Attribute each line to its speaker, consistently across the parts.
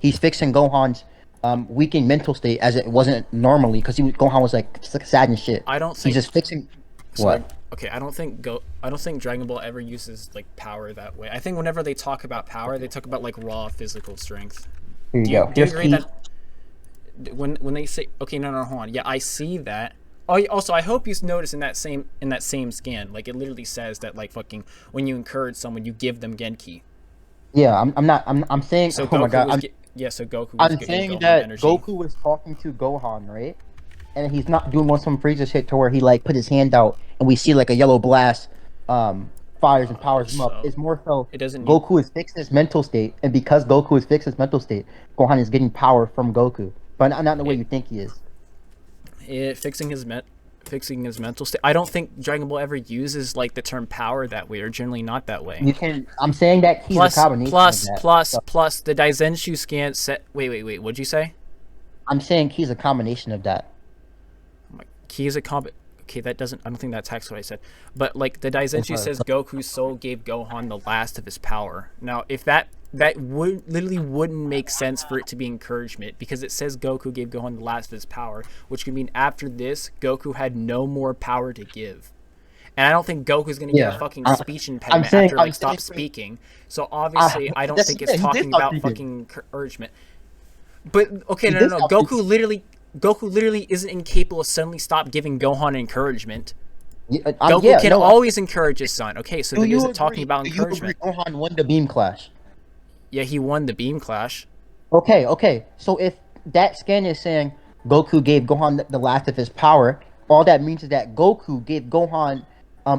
Speaker 1: He's fixing Gohan's weakened mental state as it wasn't normally because Gohan was like sad and shit.
Speaker 2: I don't
Speaker 1: He's
Speaker 2: think.
Speaker 1: just fixing
Speaker 2: So
Speaker 1: what?
Speaker 2: okay, I don't think Dragon Ball ever uses like power that way. I think whenever they talk about power, they talk about like raw physical strength.
Speaker 1: Here you
Speaker 2: Do you
Speaker 1: go.
Speaker 2: do you
Speaker 1: Here's
Speaker 2: agree
Speaker 1: Ki.
Speaker 2: that when they say okay, no, hold on, yeah, I see that. Oh, also, I hope you notice in that same scan, like it literally says that like fucking when you encourage someone, you give them Genki.
Speaker 1: Yeah, I'm not. I'm saying.
Speaker 2: So
Speaker 1: Oh my
Speaker 2: Goku
Speaker 1: god.
Speaker 2: was yeah, so Goku was
Speaker 1: I'm
Speaker 2: giving
Speaker 1: saying
Speaker 2: Gohan
Speaker 1: that
Speaker 2: energy.
Speaker 1: Goku was talking to Gohan, right? And he's not doing on some Frieza shit to where he like put his hand out and we see like a yellow blast, fires and powers him up.
Speaker 2: So
Speaker 1: It's more so
Speaker 2: it doesn't need
Speaker 1: Goku is fixing his mental state, and because Goku is fixing his mental state, Gohan is getting power from Goku, but not in the way
Speaker 2: it,
Speaker 1: you think he is.
Speaker 2: fixing his mental state. I don't think Dragon Ball ever uses like the term power that way, or generally not that way.
Speaker 1: You can. I'm saying that he's a
Speaker 2: Plus,
Speaker 1: combination of
Speaker 2: plus,
Speaker 1: that.
Speaker 2: plus,
Speaker 1: So
Speaker 2: plus, the Daizenshu scan set. Wait. What'd you say?
Speaker 1: I'm saying he's a combination of that.
Speaker 2: He is a comp. Okay, that doesn't. I don't think that's actually what I said. But like the Daizenshu
Speaker 1: Okay.
Speaker 2: says, Goku's soul gave Gohan the last of his power. Now, if that would literally wouldn't make sense for it to be encouragement because it says Goku gave Gohan the last of his power, which could mean after this, Goku had no more power to give. And I don't think Goku's gonna get a
Speaker 1: Yeah.
Speaker 2: fucking speech
Speaker 1: I'm
Speaker 2: impediment
Speaker 1: saying.
Speaker 2: after
Speaker 1: I'm
Speaker 2: like stop
Speaker 1: saying.
Speaker 2: speaking. So obviously, I don't think it's
Speaker 1: Yeah, he did
Speaker 2: talking
Speaker 1: stop
Speaker 2: about
Speaker 1: speaking.
Speaker 2: fucking encouragement. But okay,
Speaker 1: He
Speaker 2: no,
Speaker 1: did
Speaker 2: no.
Speaker 1: stop speaking.
Speaker 2: Goku literally isn't incapable of suddenly stop giving Gohan encouragement.
Speaker 1: Yeah,
Speaker 2: Goku
Speaker 1: yeah,
Speaker 2: can
Speaker 1: no,
Speaker 2: always encourage his son. Okay, so
Speaker 1: do
Speaker 2: then
Speaker 1: you
Speaker 2: isn't talking
Speaker 1: agree?
Speaker 2: about
Speaker 1: Do you agree?
Speaker 2: encouragement.
Speaker 1: Gohan won the Beam Clash.
Speaker 2: Yeah, he won the Beam Clash.
Speaker 1: Okay. So if that scan is saying Goku gave Gohan the last of his power, all that means is that Goku gave Gohan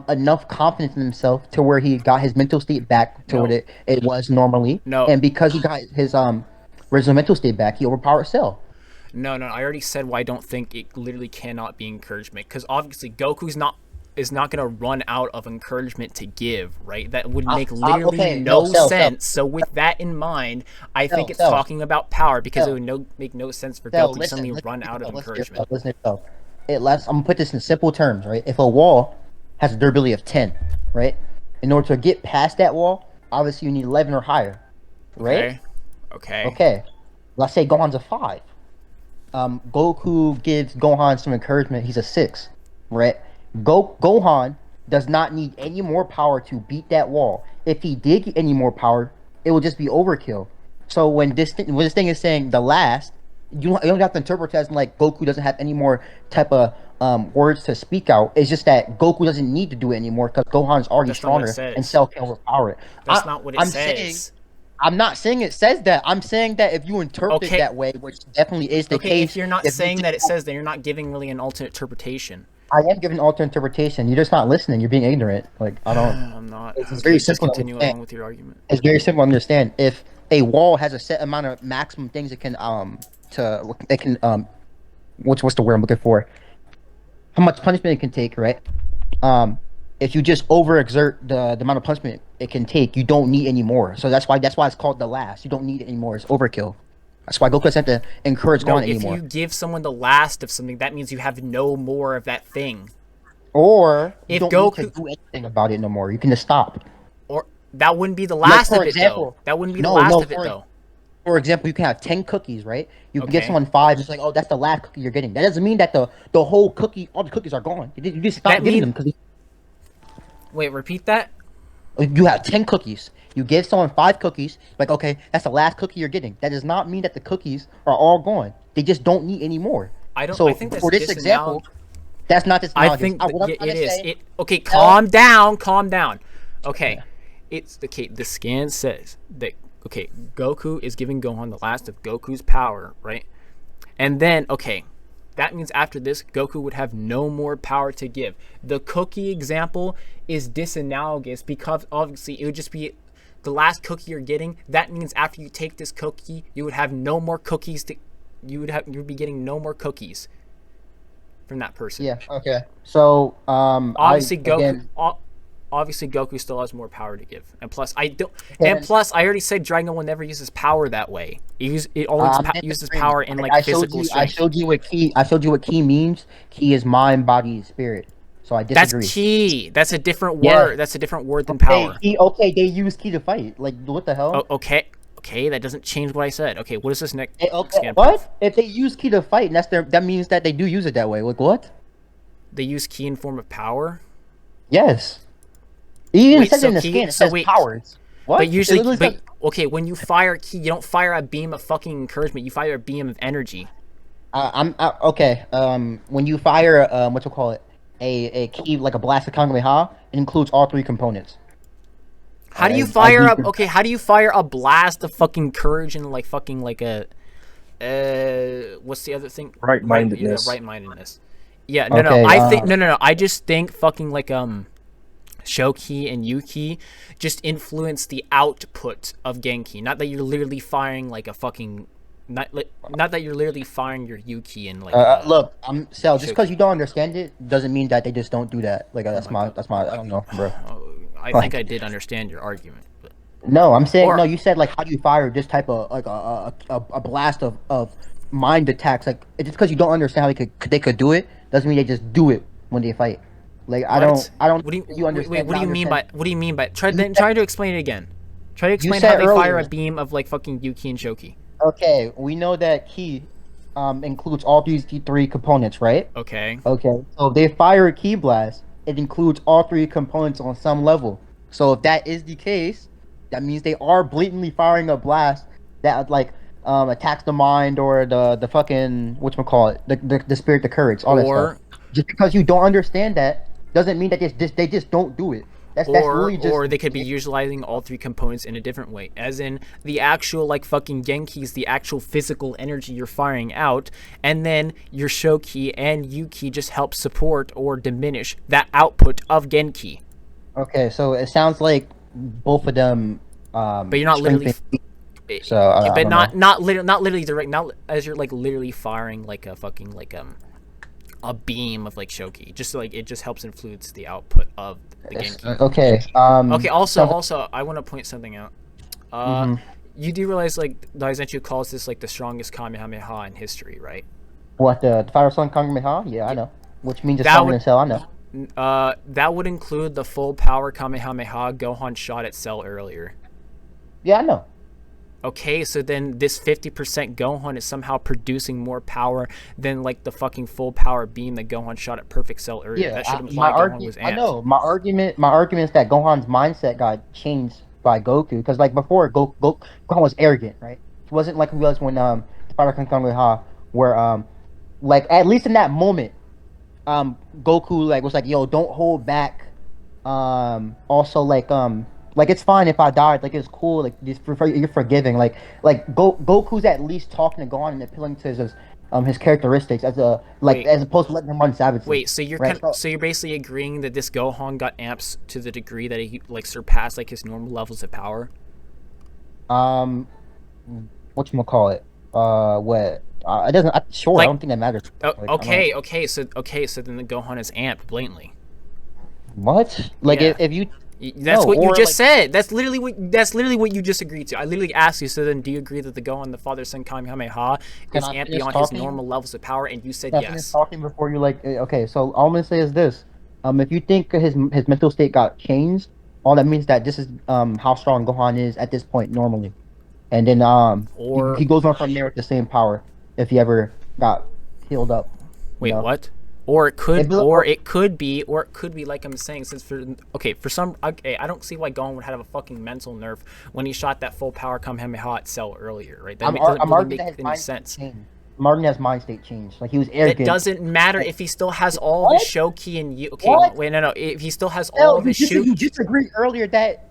Speaker 1: enough confidence in himself to where he got his mental state back to what
Speaker 2: No,
Speaker 1: it was normally,
Speaker 2: no,
Speaker 1: and because he got his original mental state back, he overpowered Cell.
Speaker 2: no. I already said why I don't think it literally cannot be encouragement because obviously Goku's not is not gonna run out of encouragement to give. Right? That would make literally
Speaker 1: Okay, no,
Speaker 2: no
Speaker 1: Cell,
Speaker 2: sense. So with that in mind, I think
Speaker 1: Cell,
Speaker 2: it's
Speaker 1: Cell,
Speaker 2: talking about power because it
Speaker 1: Cell,
Speaker 2: would make no sense for
Speaker 1: Cell.
Speaker 2: Goku to suddenly run out of
Speaker 1: Listen,
Speaker 2: encouragement.
Speaker 1: listen, Cell. I'm gonna put this in simple terms, right? If a wall has a durability of 10, right? In order to get past that wall, obviously you need 11 or higher, right?
Speaker 2: Okay, okay.
Speaker 1: Okay. Let's say Gohan's a 5. Goku gives Gohan some encouragement. He's a 6, right? Gohan does not need any more power to beat that wall. If he did get any more power, it will just be overkill. So when this thing is saying the last, you don't have to interpret it as like Goku doesn't have any more type of words to speak out. It's just that Goku doesn't need to do it anymore because Gohan's already
Speaker 2: That's not what it
Speaker 1: stronger and
Speaker 2: says.
Speaker 1: Cell can overpower it.
Speaker 2: That's not what it
Speaker 1: I'm saying
Speaker 2: says.
Speaker 1: I'm not saying it says that. I'm saying that if you interpret it
Speaker 2: Okay,
Speaker 1: that way, which definitely is the
Speaker 2: okay.
Speaker 1: case,
Speaker 2: If you're not
Speaker 1: if you
Speaker 2: saying
Speaker 1: just,
Speaker 2: that it says, then you're not giving really an alternate interpretation.
Speaker 1: I am giving alternate interpretation. You're just not listening. You're being ignorant. Like I don't.
Speaker 2: I'm not.
Speaker 1: It's
Speaker 2: Okay,
Speaker 1: very
Speaker 2: just
Speaker 1: simple to
Speaker 2: continue
Speaker 1: understand.
Speaker 2: along with your argument.
Speaker 1: It's very simple to understand. If a wall has a set amount of maximum things it can what's the word I'm looking for? How much punishment it can take, right? Um, if you just overexert the amount of punishment it can take, you don't need any more. So that's why it's called the last. You don't need it anymore. It's overkill. That's why Goku doesn't have to encourage
Speaker 2: No,
Speaker 1: Gohan
Speaker 2: if
Speaker 1: anymore.
Speaker 2: you give someone the last of something, that means you have no more of that thing.
Speaker 1: Or you
Speaker 2: If
Speaker 1: don't need to
Speaker 2: Goku,
Speaker 1: do anything about it no more. You can just stop.
Speaker 2: or that wouldn't be the
Speaker 1: Like
Speaker 2: last
Speaker 1: for
Speaker 2: of it though.
Speaker 1: example,
Speaker 2: That wouldn't be the
Speaker 1: no,
Speaker 2: last
Speaker 1: no.
Speaker 2: of it though.
Speaker 1: For example, you can have 10 cookies, right? You can give
Speaker 2: Okay.
Speaker 1: someone 5. It's like, oh, that's the last cookie you're getting. That doesn't mean that the whole cookie, all the cookies are gone. You just stop
Speaker 2: That
Speaker 1: giving
Speaker 2: mean
Speaker 1: them because
Speaker 2: wait, repeat that.
Speaker 1: you have 10 cookies. You give someone 5 cookies, like, okay, that's the last cookie you're getting. That does not mean that the cookies are all gone. They just don't need any more.
Speaker 2: I don't. I
Speaker 1: So
Speaker 2: think that's
Speaker 1: for this example, that's not this
Speaker 2: I
Speaker 1: analogous.
Speaker 2: think
Speaker 1: What I'm
Speaker 2: yeah,
Speaker 1: trying
Speaker 2: it
Speaker 1: to
Speaker 2: is.
Speaker 1: say,
Speaker 2: It okay.
Speaker 1: L,
Speaker 2: Calm down. Calm down. Okay,
Speaker 1: yeah.
Speaker 2: it's okay. The scan says that okay, Goku is giving Gohan the last of Goku's power, right? And then okay, that means after this, Goku would have no more power to give. The cookie example is disanalogous because obviously it would just be the last cookie you're getting. That means after you take this cookie, you would have no more cookies to. You would be getting no more cookies from that person.
Speaker 1: Yeah, okay. So,
Speaker 2: Obviously
Speaker 1: I,
Speaker 2: Goku
Speaker 1: again,
Speaker 2: obviously Goku still has more power to give. And plus
Speaker 1: again,
Speaker 2: I already said Dragon Ball never uses power that way. It only uses
Speaker 1: disagreeing.
Speaker 2: power in like
Speaker 1: I showed
Speaker 2: physical
Speaker 1: you,
Speaker 2: strength.
Speaker 1: I showed you what key means. Key is mind, body, spirit. So I
Speaker 2: That's
Speaker 1: disagree.
Speaker 2: key. That's a different
Speaker 1: Yeah.
Speaker 2: word. That's a different word than
Speaker 1: Okay,
Speaker 2: power.
Speaker 1: okay, they use key to fight. Like, what the hell?
Speaker 2: Okay. Okay, that doesn't change what I said. Okay, what is this next
Speaker 1: Okay,
Speaker 2: scan proof?
Speaker 1: what? If they use ki to fight, and that means that they do use it that way. Like what?
Speaker 2: They use ki in form of power.
Speaker 1: Yes. It even
Speaker 2: Wait,
Speaker 1: says it
Speaker 2: so
Speaker 1: in the
Speaker 2: ki?
Speaker 1: scan. It
Speaker 2: So
Speaker 1: says
Speaker 2: wait,
Speaker 1: powers.
Speaker 2: but
Speaker 1: What? It
Speaker 2: usually,
Speaker 1: literally
Speaker 2: but
Speaker 1: says.
Speaker 2: okay, when you fire ki, you don't fire a beam of fucking encouragement. You fire a beam of energy.
Speaker 1: Okay. When you fire, what you call it, a key like a blast of Kamehameha, it includes all three components.
Speaker 2: How do you
Speaker 1: I
Speaker 2: fire
Speaker 1: do.
Speaker 2: a okay? How do you fire a blast of fucking courage and like fucking like a what's the other thing?
Speaker 3: Right-mindedness.
Speaker 2: Right-mindedness. Yeah, no.
Speaker 1: Okay.
Speaker 2: I think no. I just think fucking like Shoki and Yuki just influence the output of Genki. Not that you're literally firing like a fucking not that you're literally firing your Yuki and like
Speaker 1: Look, Sal. Just
Speaker 2: Shoki.
Speaker 1: because you don't understand it doesn't mean that they just don't do that. Like that's
Speaker 2: my
Speaker 1: my. I don't know, bro.
Speaker 2: I
Speaker 1: Like-
Speaker 2: think I did understand your argument. But
Speaker 1: No, I'm saying
Speaker 2: Or-
Speaker 1: no. You said like how do you fire this type of like a blast of mind attacks? Like just because you don't understand how they could do it doesn't mean they just do it when they fight. Like I
Speaker 2: what?
Speaker 1: don't.
Speaker 2: What do you
Speaker 1: understand?
Speaker 2: wait, what do you mean by what do you mean by try to explain it again? Try to explain
Speaker 1: said
Speaker 2: how they fire
Speaker 1: earlier-
Speaker 2: a beam of like fucking Yuki and Shoki.
Speaker 1: Okay, we know that key includes all these three components, right?
Speaker 2: Okay.
Speaker 1: Okay, so if they fire a key blast, it includes all three components on some level. So if that is the case, that means they are blatantly firing a blast that like attacks the mind or the fucking whatchamacallit, the spirit, the courage, all that stuff. Just because you don't understand that doesn't mean that they just don't do it. That's really just
Speaker 2: Or they could be utilizing all three components in a different way, as in the actual like fucking Genki's the actual physical energy you're firing out, and then your Shoki and Yuki just help support or diminish that output of Genki.
Speaker 1: Okay, so it sounds like both of them.
Speaker 2: But you're not literally.
Speaker 1: So, I
Speaker 2: but
Speaker 1: don't
Speaker 2: not
Speaker 1: know.
Speaker 2: not literally direct. Not as you're like literally firing like a fucking like a beam of like Shoki. Just like it just helps influence the output of the Genki.
Speaker 1: Okay.
Speaker 2: Okay. Also, I want to point something out. You do realize like Daizenshuu calls this like the strongest Kamehameha in history, right?
Speaker 1: What the Fire Sun Kamehameha? Yeah, I know. Which means it's
Speaker 2: That
Speaker 1: stronger
Speaker 2: would-
Speaker 1: than Cell. I know.
Speaker 2: That would include the full power Kamehameha Gohan shot at Cell earlier.
Speaker 1: Yeah, I know.
Speaker 2: Okay, so then this 50% Gohan is somehow producing more power than like the fucking full power beam that Gohan shot at Perfect Cell earlier.
Speaker 1: Yeah,
Speaker 2: That should imply Gohan was amped.
Speaker 1: I know. My argument is that Gohan's mindset got changed by Goku because like before, Gohan was arrogant, right? He wasn't like he was when the Fire Sun Kamehameha, where like at least in that moment, Goku like was like, yo, don't hold back. Also like it's fine if I died. Like it's cool. Like you're forgiving. Like Goku's at least talking to Gohan and appealing to his characteristics as a
Speaker 2: Wait.
Speaker 1: as opposed to letting him run savagely.
Speaker 2: Wait, so you're
Speaker 1: right?
Speaker 2: so you're basically agreeing that this Gohan got amps to the degree that he like surpassed like his normal levels of power?
Speaker 1: Whatchamacallit? What? It doesn't. Sure,
Speaker 2: Like-
Speaker 1: I don't think that matters.
Speaker 2: Oh,
Speaker 1: Like, I don't-
Speaker 2: so then the Gohan is amped blatantly.
Speaker 1: What? Like
Speaker 2: Yeah.
Speaker 1: if you
Speaker 2: That's
Speaker 1: No,
Speaker 2: what you
Speaker 1: or,
Speaker 2: just
Speaker 1: like-
Speaker 2: said. That's literally what you just agreed to. I literally asked you. So then, do you agree that the Gohan, the Father Son Kamehameha,
Speaker 1: Can
Speaker 2: is
Speaker 1: I
Speaker 2: amped
Speaker 1: finish
Speaker 2: beyond his
Speaker 1: talking?
Speaker 2: normal levels of power? And you said
Speaker 1: Can I finish
Speaker 2: yes.
Speaker 1: talking before you like? Okay, so all I'm gonna say is this: if you think his mental state got changed, all that means that this is how strong Gohan is at this point normally, and then
Speaker 2: Or-
Speaker 1: he goes on from there with the same power if he ever got healed up.
Speaker 2: Wait,
Speaker 1: know?
Speaker 2: what? Or it could,
Speaker 1: Maybe-
Speaker 2: or it could be like I'm saying. Since I don't see why Gohan would have a fucking mental nerf when he shot that full power Kamehameha at Cell earlier, right? That
Speaker 1: I'm
Speaker 2: doesn't really
Speaker 1: arguing
Speaker 2: make
Speaker 1: that his
Speaker 2: any
Speaker 1: mind
Speaker 2: sense.
Speaker 1: changed. Martin has mind state changed. Like he was
Speaker 2: It
Speaker 1: arrogant.
Speaker 2: doesn't matter if he still has all of his Shoki and you. Okay,
Speaker 1: What?
Speaker 2: wait, no. If he still has all
Speaker 1: No,
Speaker 2: of his
Speaker 1: you
Speaker 2: Shoki,
Speaker 1: disagreed earlier that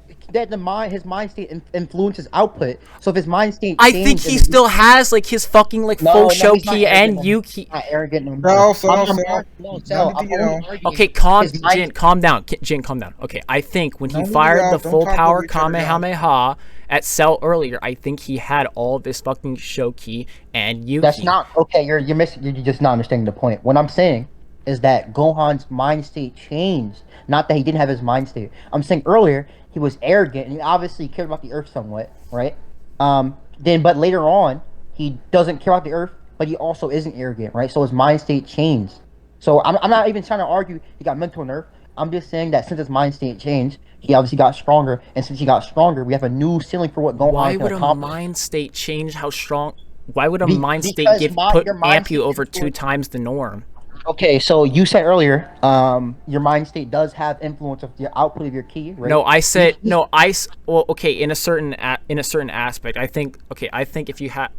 Speaker 1: his mind state influences output. So if his mind state,
Speaker 2: I think
Speaker 1: changed
Speaker 2: he
Speaker 1: and-
Speaker 2: still has like his fucking like
Speaker 1: No,
Speaker 2: full
Speaker 1: no, he's not
Speaker 2: Shoki and
Speaker 1: arrogant.
Speaker 2: Yuki.
Speaker 1: Not arrogant no more.
Speaker 3: No, Sal,
Speaker 1: I'm-
Speaker 3: Sal.
Speaker 1: no, Sal,
Speaker 3: None of
Speaker 1: I'm
Speaker 3: the,
Speaker 1: only
Speaker 3: you know.
Speaker 1: arguing
Speaker 2: Okay,
Speaker 1: his mind-
Speaker 2: Jin, calm down. Jin, calm down. Okay, I think when he
Speaker 3: No, no,
Speaker 2: fired
Speaker 3: y'all,
Speaker 2: the
Speaker 3: don't
Speaker 2: full
Speaker 3: talk
Speaker 2: power
Speaker 3: over each other, guys.
Speaker 2: Kamehameha at Cell earlier, I think he had all of his fucking Shoki and Yuki.
Speaker 1: That's not okay. You're missing. You're just not understanding the point. What I'm saying is that Gohan's mind state changed. Not that he didn't have his mind state. I'm saying earlier he was arrogant and he obviously cared about the Earth somewhat, right? But later on he doesn't care about the Earth, but he also isn't arrogant, right? So his mind state changed. So I'm not even trying to argue he got mental nerf. I'm just saying that since his mind state changed, he obviously got stronger, and since he got stronger, we have a new ceiling for what Gohan
Speaker 2: Why
Speaker 1: can
Speaker 2: would a
Speaker 1: accomplish.
Speaker 2: mind state change how strong? Why would a mind state
Speaker 1: Because your mind
Speaker 2: amp you
Speaker 1: state
Speaker 2: over two
Speaker 1: influence.
Speaker 2: times the norm?
Speaker 1: Okay, so you said earlier, your mind state does have influence of the output of your key, right?
Speaker 2: No, I
Speaker 1: He,
Speaker 2: said
Speaker 1: he,
Speaker 2: no. Well, okay, in a certain aspect, I think. Okay, I think if you have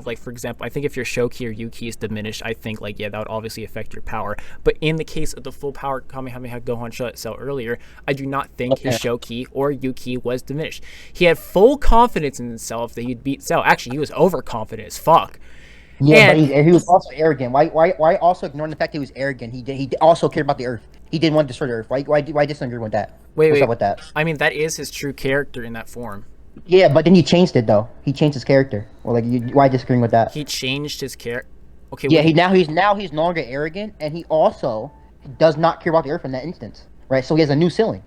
Speaker 2: like, for example, I think if your show key or U key is diminished, I think like, yeah, that would obviously affect your power. But in the case of the full power Kamehameha Gohan cell earlier, I do not think his
Speaker 1: okay.
Speaker 2: show key or U key was diminished. He had full confidence in himself that he'd beat Cell. Actually, he was overconfident as fuck.
Speaker 1: Yeah, but
Speaker 2: And
Speaker 1: he was also arrogant. Why also ignoring the fact that he was arrogant? He also cared about the Earth. He didn't want to destroy the Earth. Why disagree with that? What's up
Speaker 2: wait,
Speaker 1: with that?
Speaker 2: I mean that is his true character in that form.
Speaker 1: Yeah, but then he changed it though. He changed his character. Well, like, why disagreeing with that?
Speaker 2: He changed his character. Okay,
Speaker 1: Yeah,
Speaker 2: what do you,
Speaker 1: he's no longer arrogant, and he also does not care about the Earth in that instance, right? So he has a new ceiling.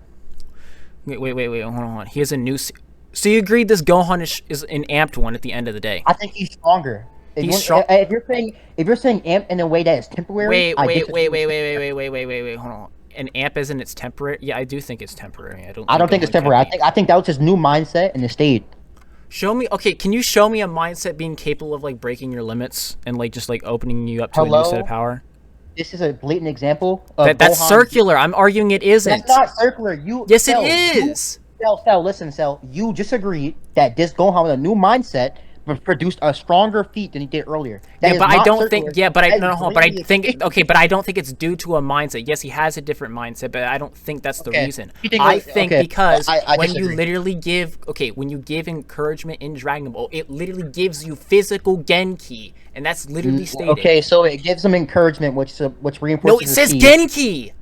Speaker 2: wait, hold on. He has a new. So you agreed this Gohan is an amped one at the end of the day.
Speaker 1: I think he's stronger.
Speaker 2: He's strong.
Speaker 1: If you're saying amp in a way that is temporary, I disagree.
Speaker 2: Hold on. An amp isn't it's temporary? Yeah, I do think it's temporary.
Speaker 1: I don't think
Speaker 2: Gohan
Speaker 1: it's
Speaker 2: can
Speaker 1: temporary.
Speaker 2: be.
Speaker 1: I think that was his new mindset, and it stayed.
Speaker 2: Show me. Okay, can you show me a mindset being capable of like breaking your limits and like just like opening you up to a new set of power?
Speaker 1: This is a blatant example of
Speaker 2: That's
Speaker 1: Gohan.
Speaker 2: circular. I'm arguing it isn't.
Speaker 1: That's not circular.
Speaker 2: Yes, it is.
Speaker 1: Listen, Cell. You just agreed that this Gohan with a new mindset produced a stronger feat than he did earlier.
Speaker 2: Yeah, but I don't think. Yeah, but I
Speaker 1: no,
Speaker 2: no, but I think. Okay, but I don't think it's due to a mindset. Yes, he has a different mindset, but I don't think that's the reason. I think because when you literally give, when you give encouragement in Dragon Ball, it literally gives you physical Genki, and that's literally stated.
Speaker 1: Okay, so it gives him encouragement, which reinforces.
Speaker 2: No, it says Genki.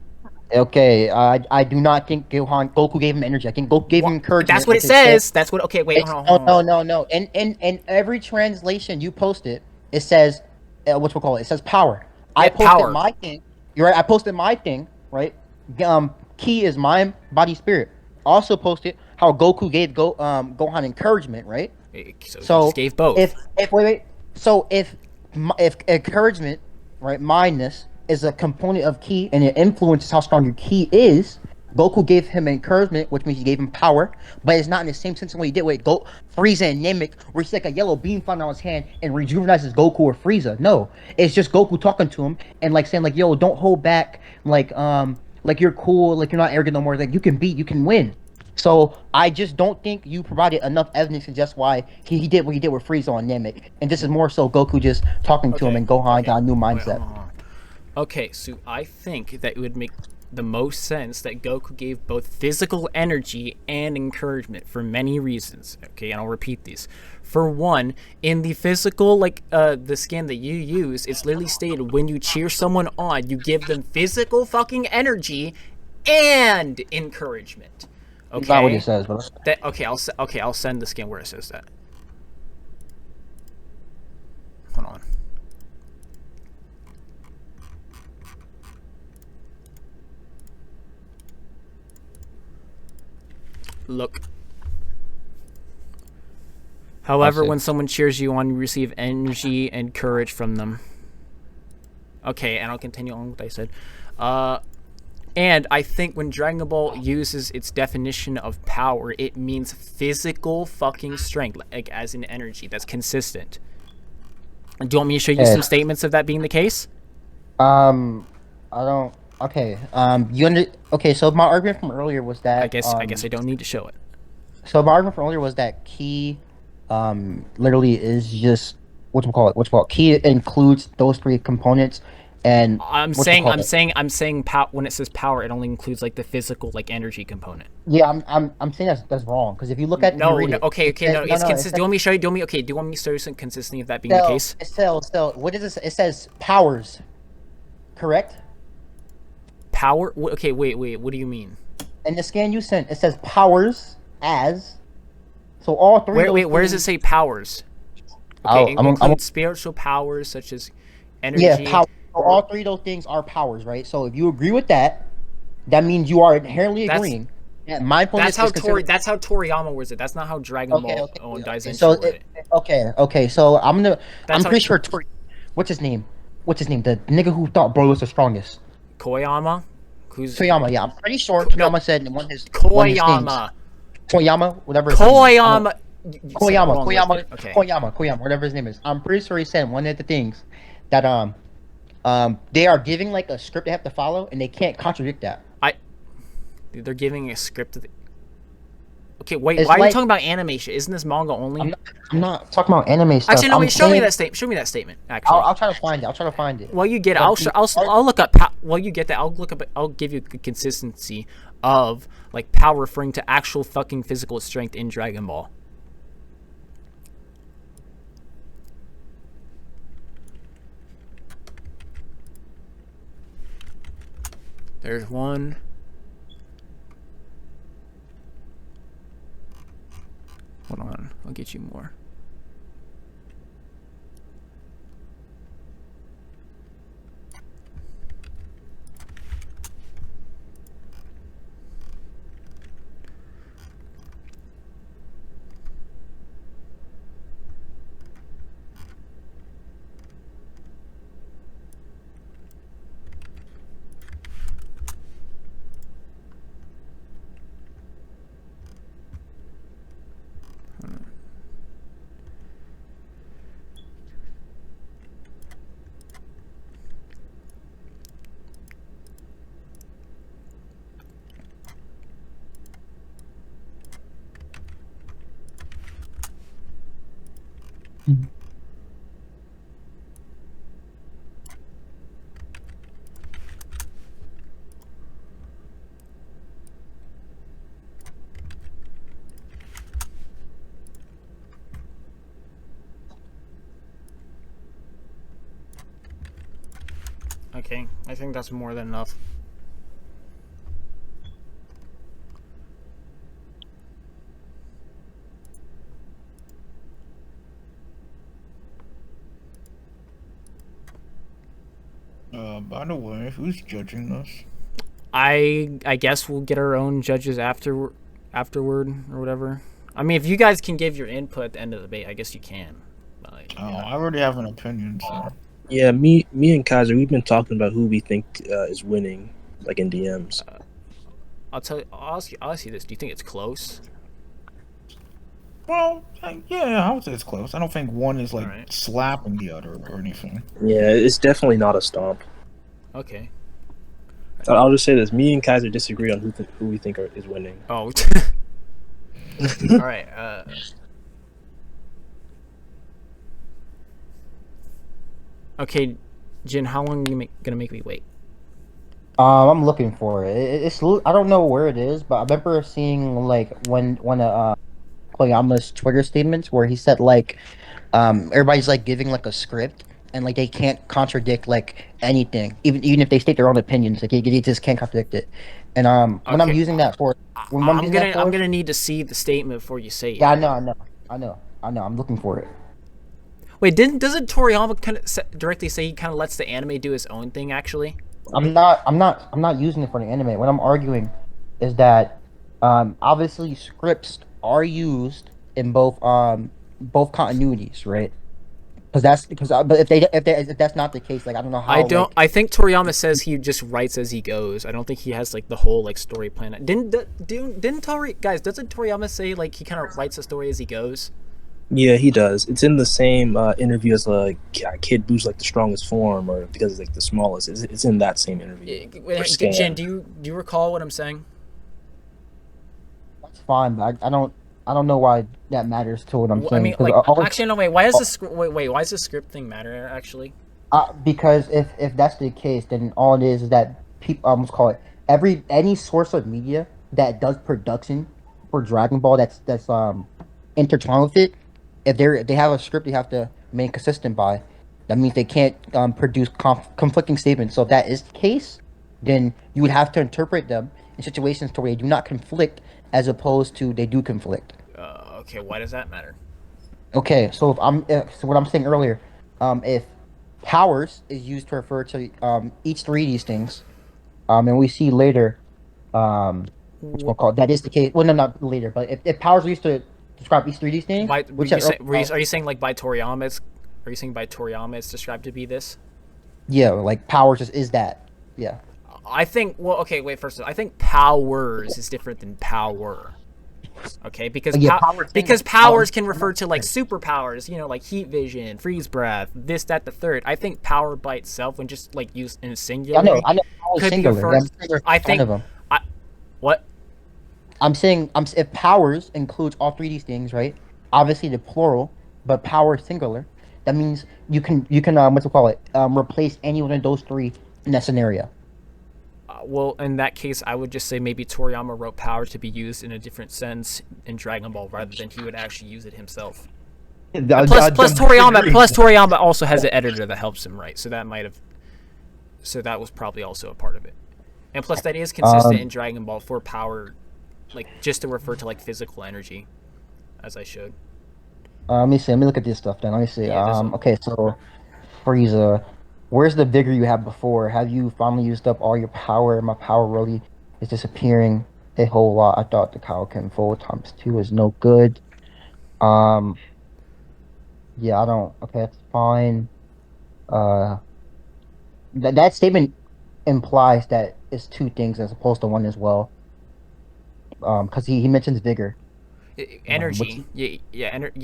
Speaker 1: Okay, I do not think Goku gave him energy. I think Goku gave him encouragement.
Speaker 2: That's what it says. That's what. Okay, wait. Hold on.
Speaker 1: No. In every translation you posted, it says, it says power. I posted my thing. You're right. I posted my thing. Right. Ki is mind, body, spirit. Also posted how Goku gave Gohan encouragement. Right.
Speaker 2: So he just gave both.
Speaker 1: If encouragement, right, mindness, is a component of ki and it influences how strong your ki is. Goku gave him encouragement, which means he gave him power, but it's not in the same sense of what he did with Frieza and Namek, where he's like a yellow beam found on his hand and rejuvenizes Goku or Frieza. No, it's just Goku talking to him and like saying like, "Yo, don't hold back. Like you're cool. Like you're not arrogant no more. Like you can win." So I just don't think you provided enough evidence to suggest why he did what he did with Frieza and Namek, and this is more so Goku just talking to him and Gohan got a new mindset.
Speaker 2: Okay, so I think that it would make the most sense that Goku gave both physical energy and encouragement for many reasons. Okay, and I'll repeat these. For one, in the physical, the scan that you use, it's literally stated when you cheer someone on, you give them physical fucking energy and encouragement. Okay.
Speaker 1: That's not what it says, but
Speaker 2: I'll send the scan where it says that. Hold on. Look. However, when someone cheers you on, you receive energy and courage from them. Okay, and I'll continue on with what I said. And I think when Dragon Ball uses its definition of power, it means physical fucking strength, like as in energy, that's consistent. Do you want me to show you some statements of that being the case?
Speaker 1: I don't. Okay. Okay. So my argument from earlier was that.
Speaker 2: I guess I don't need to show it.
Speaker 1: So my argument from earlier was that ki, literally is just Ki includes those three components, and
Speaker 2: I'm saying when it says power, it only includes like the physical energy component.
Speaker 1: Yeah, I'm saying that's wrong because if you look at
Speaker 2: it's consistent. Do you want me to show you? Do you want me to show you some consistency of that being the case?
Speaker 1: What is this? It says powers, correct?
Speaker 2: Power? Okay, wait. What do you mean?
Speaker 1: In the scan you sent, it says powers as. So all three.
Speaker 2: Wait. Where does it say powers? Okay, includes spiritual powers such as energy.
Speaker 1: Yeah, power. So all three of those things are powers, right? So if you agree with that, that means you are inherently agreeing.
Speaker 2: Mindfulness. That's how Toriyama words it. That's not how Dragon Ball Daisen word it.
Speaker 1: Okay. So I'm pretty sure. What's his name? The nigga who thought Broly was the strongest.
Speaker 2: Koyama. Who's
Speaker 1: Toyama, yeah, I'm pretty sure
Speaker 2: no
Speaker 1: Toyama said in one of his things.
Speaker 2: Koyama?
Speaker 1: Toyama, whatever his name is. I don't.
Speaker 2: Koyama. You said it wrong. Okay.
Speaker 1: Koyama, whatever his name is. I'm pretty sure he said in one of the things that they are giving like a script they have to follow, and they can't contradict that.
Speaker 2: They're giving a script to the. Okay, wait.
Speaker 1: It's
Speaker 2: Why are you
Speaker 1: like
Speaker 2: talking about animation? Isn't this manga only?
Speaker 1: I'm not talking about anime stuff.
Speaker 2: Actually, no.
Speaker 1: I'm
Speaker 2: Wait. Show me
Speaker 1: saying,
Speaker 2: that statement. Show me that statement. Actually.
Speaker 1: I'll try to find it. I'll try to find it.
Speaker 2: While you get it,
Speaker 1: But
Speaker 2: I'll look up. While you get that, I'll look up. I'll give you the consistency of like power referring to actual fucking physical strength in Dragon Ball. There's one. Hold on, I'll get you more. Okay, I think that's more than enough.
Speaker 3: By the way, who's judging us?
Speaker 2: I guess we'll get our own judges afterward or whatever. I mean, if you guys can give your input at the end of the debate, I guess you can. But,
Speaker 3: Oh, I already have an opinion, so.
Speaker 4: Yeah, me and Kaiser, we've been talking about who we think is winning, like in DMs.
Speaker 2: I'll ask you this. Do you think it's close?
Speaker 3: Well, yeah, I would say it's close. I don't think one is like
Speaker 2: Alright.
Speaker 3: slapping the other or anything.
Speaker 4: Yeah, it's definitely not a stomp.
Speaker 2: Okay.
Speaker 4: I'll just say this: me and Kaiser disagree on who we think is winning.
Speaker 2: Oh. All right. Okay, Jin, how long are you gonna make me wait?
Speaker 1: I'm looking for it. It's I don't know where it is, but I remember seeing like one of Koyama's Twitter statements where he said like everybody's like giving like a script and like they can't contradict like anything, even if they state their own opinions, like they just can't contradict it. And when I'm
Speaker 2: Okay.
Speaker 1: using that for
Speaker 2: I'm gonna need to see the statement before you say it.
Speaker 1: yeah, I know. I'm looking for it.
Speaker 2: Wait, doesn't Toriyama kind of directly say he kind of lets the anime do his own thing? Actually,
Speaker 1: I'm not using it for the anime. What I'm arguing is that obviously scripts are used in both continuities, right? But if that's not the case, like I don't know how.
Speaker 2: I don't.
Speaker 1: Like,
Speaker 2: I think Toriyama says he just writes as he goes. I don't think he has like the whole like story plan. Didn't guys? Doesn't Toriyama say like he kind of writes the story as he goes?
Speaker 4: Yeah, he does. It's in the same interview as like Kid Boo's like the strongest form, or because it's like the smallest. It's in that same interview.
Speaker 2: Jin, do you recall what I'm saying?
Speaker 1: that's fine, but I don't know why that matters to what I'm saying.
Speaker 2: I mean,
Speaker 1: 'Cause
Speaker 2: like,
Speaker 1: always-
Speaker 2: actually, no. Wait, why does this? Wait, why does the script thing matter? Actually,
Speaker 1: because if that's the case, then all it is that people let's call it any source of media that does production for Dragon Ball that's intertwined with it. If they have a script, they have to remain consistent by. That means they can't produce conflicting statements. So if that is the case, then you would have to interpret them in situations to where they do not conflict, as opposed to they do conflict.
Speaker 2: okay. Why does that matter?
Speaker 1: Okay, so so what I'm saying earlier, if powers is used to refer to each three of these things, and we see later, what's one called that is the case. Well, no, not later, but if powers are used to describe each three of these things,
Speaker 2: By,
Speaker 1: which
Speaker 2: are you saying like by Toriyama? Are you saying by Toriyama it's described to be this?
Speaker 1: yeah, like powers is that, yeah.
Speaker 2: I think. Well, okay, wait. First, I think powers is different than power. Okay, because
Speaker 1: Yeah, power
Speaker 2: because
Speaker 1: singular.
Speaker 2: powers can refer to like superpowers, you know, like heat vision, freeze breath, this, that, the third. I think power by itself, when just like used in a singular,
Speaker 1: I know. Power
Speaker 2: could be
Speaker 1: singular.
Speaker 2: referred.
Speaker 1: Yeah, I'm sure there's
Speaker 2: I
Speaker 1: a ton
Speaker 2: think.
Speaker 1: of them.
Speaker 2: I what?
Speaker 1: I'm saying, if powers includes all three of these things, right? Obviously the plural, but power singular. That means you can what's it call it? Replace any one of those three in that scenario.
Speaker 2: Well, in that case, I would just say maybe Toriyama wrote power to be used in a different sense in Dragon Ball, rather than he would actually use it himself. Plus Toriyama also has an editor that helps him write, so that might have. So that was probably also a part of it, and plus that is consistent in Dragon Ball for power, like just to refer to like physical energy, as I showed.
Speaker 1: Let me see. Let me look at this stuff then. Let me see.
Speaker 2: Yeah,
Speaker 1: Okay, so Frieza, where's the vigor you had before? Have you finally used up all your power? My power really is disappearing a whole lot. I thought the Kaioken full times two is no good. Um, yeah, I don't. Okay, that's fine. Uh, that statement implies that it's two things as opposed to one as well. Because he mentions vigor.
Speaker 2: Energy,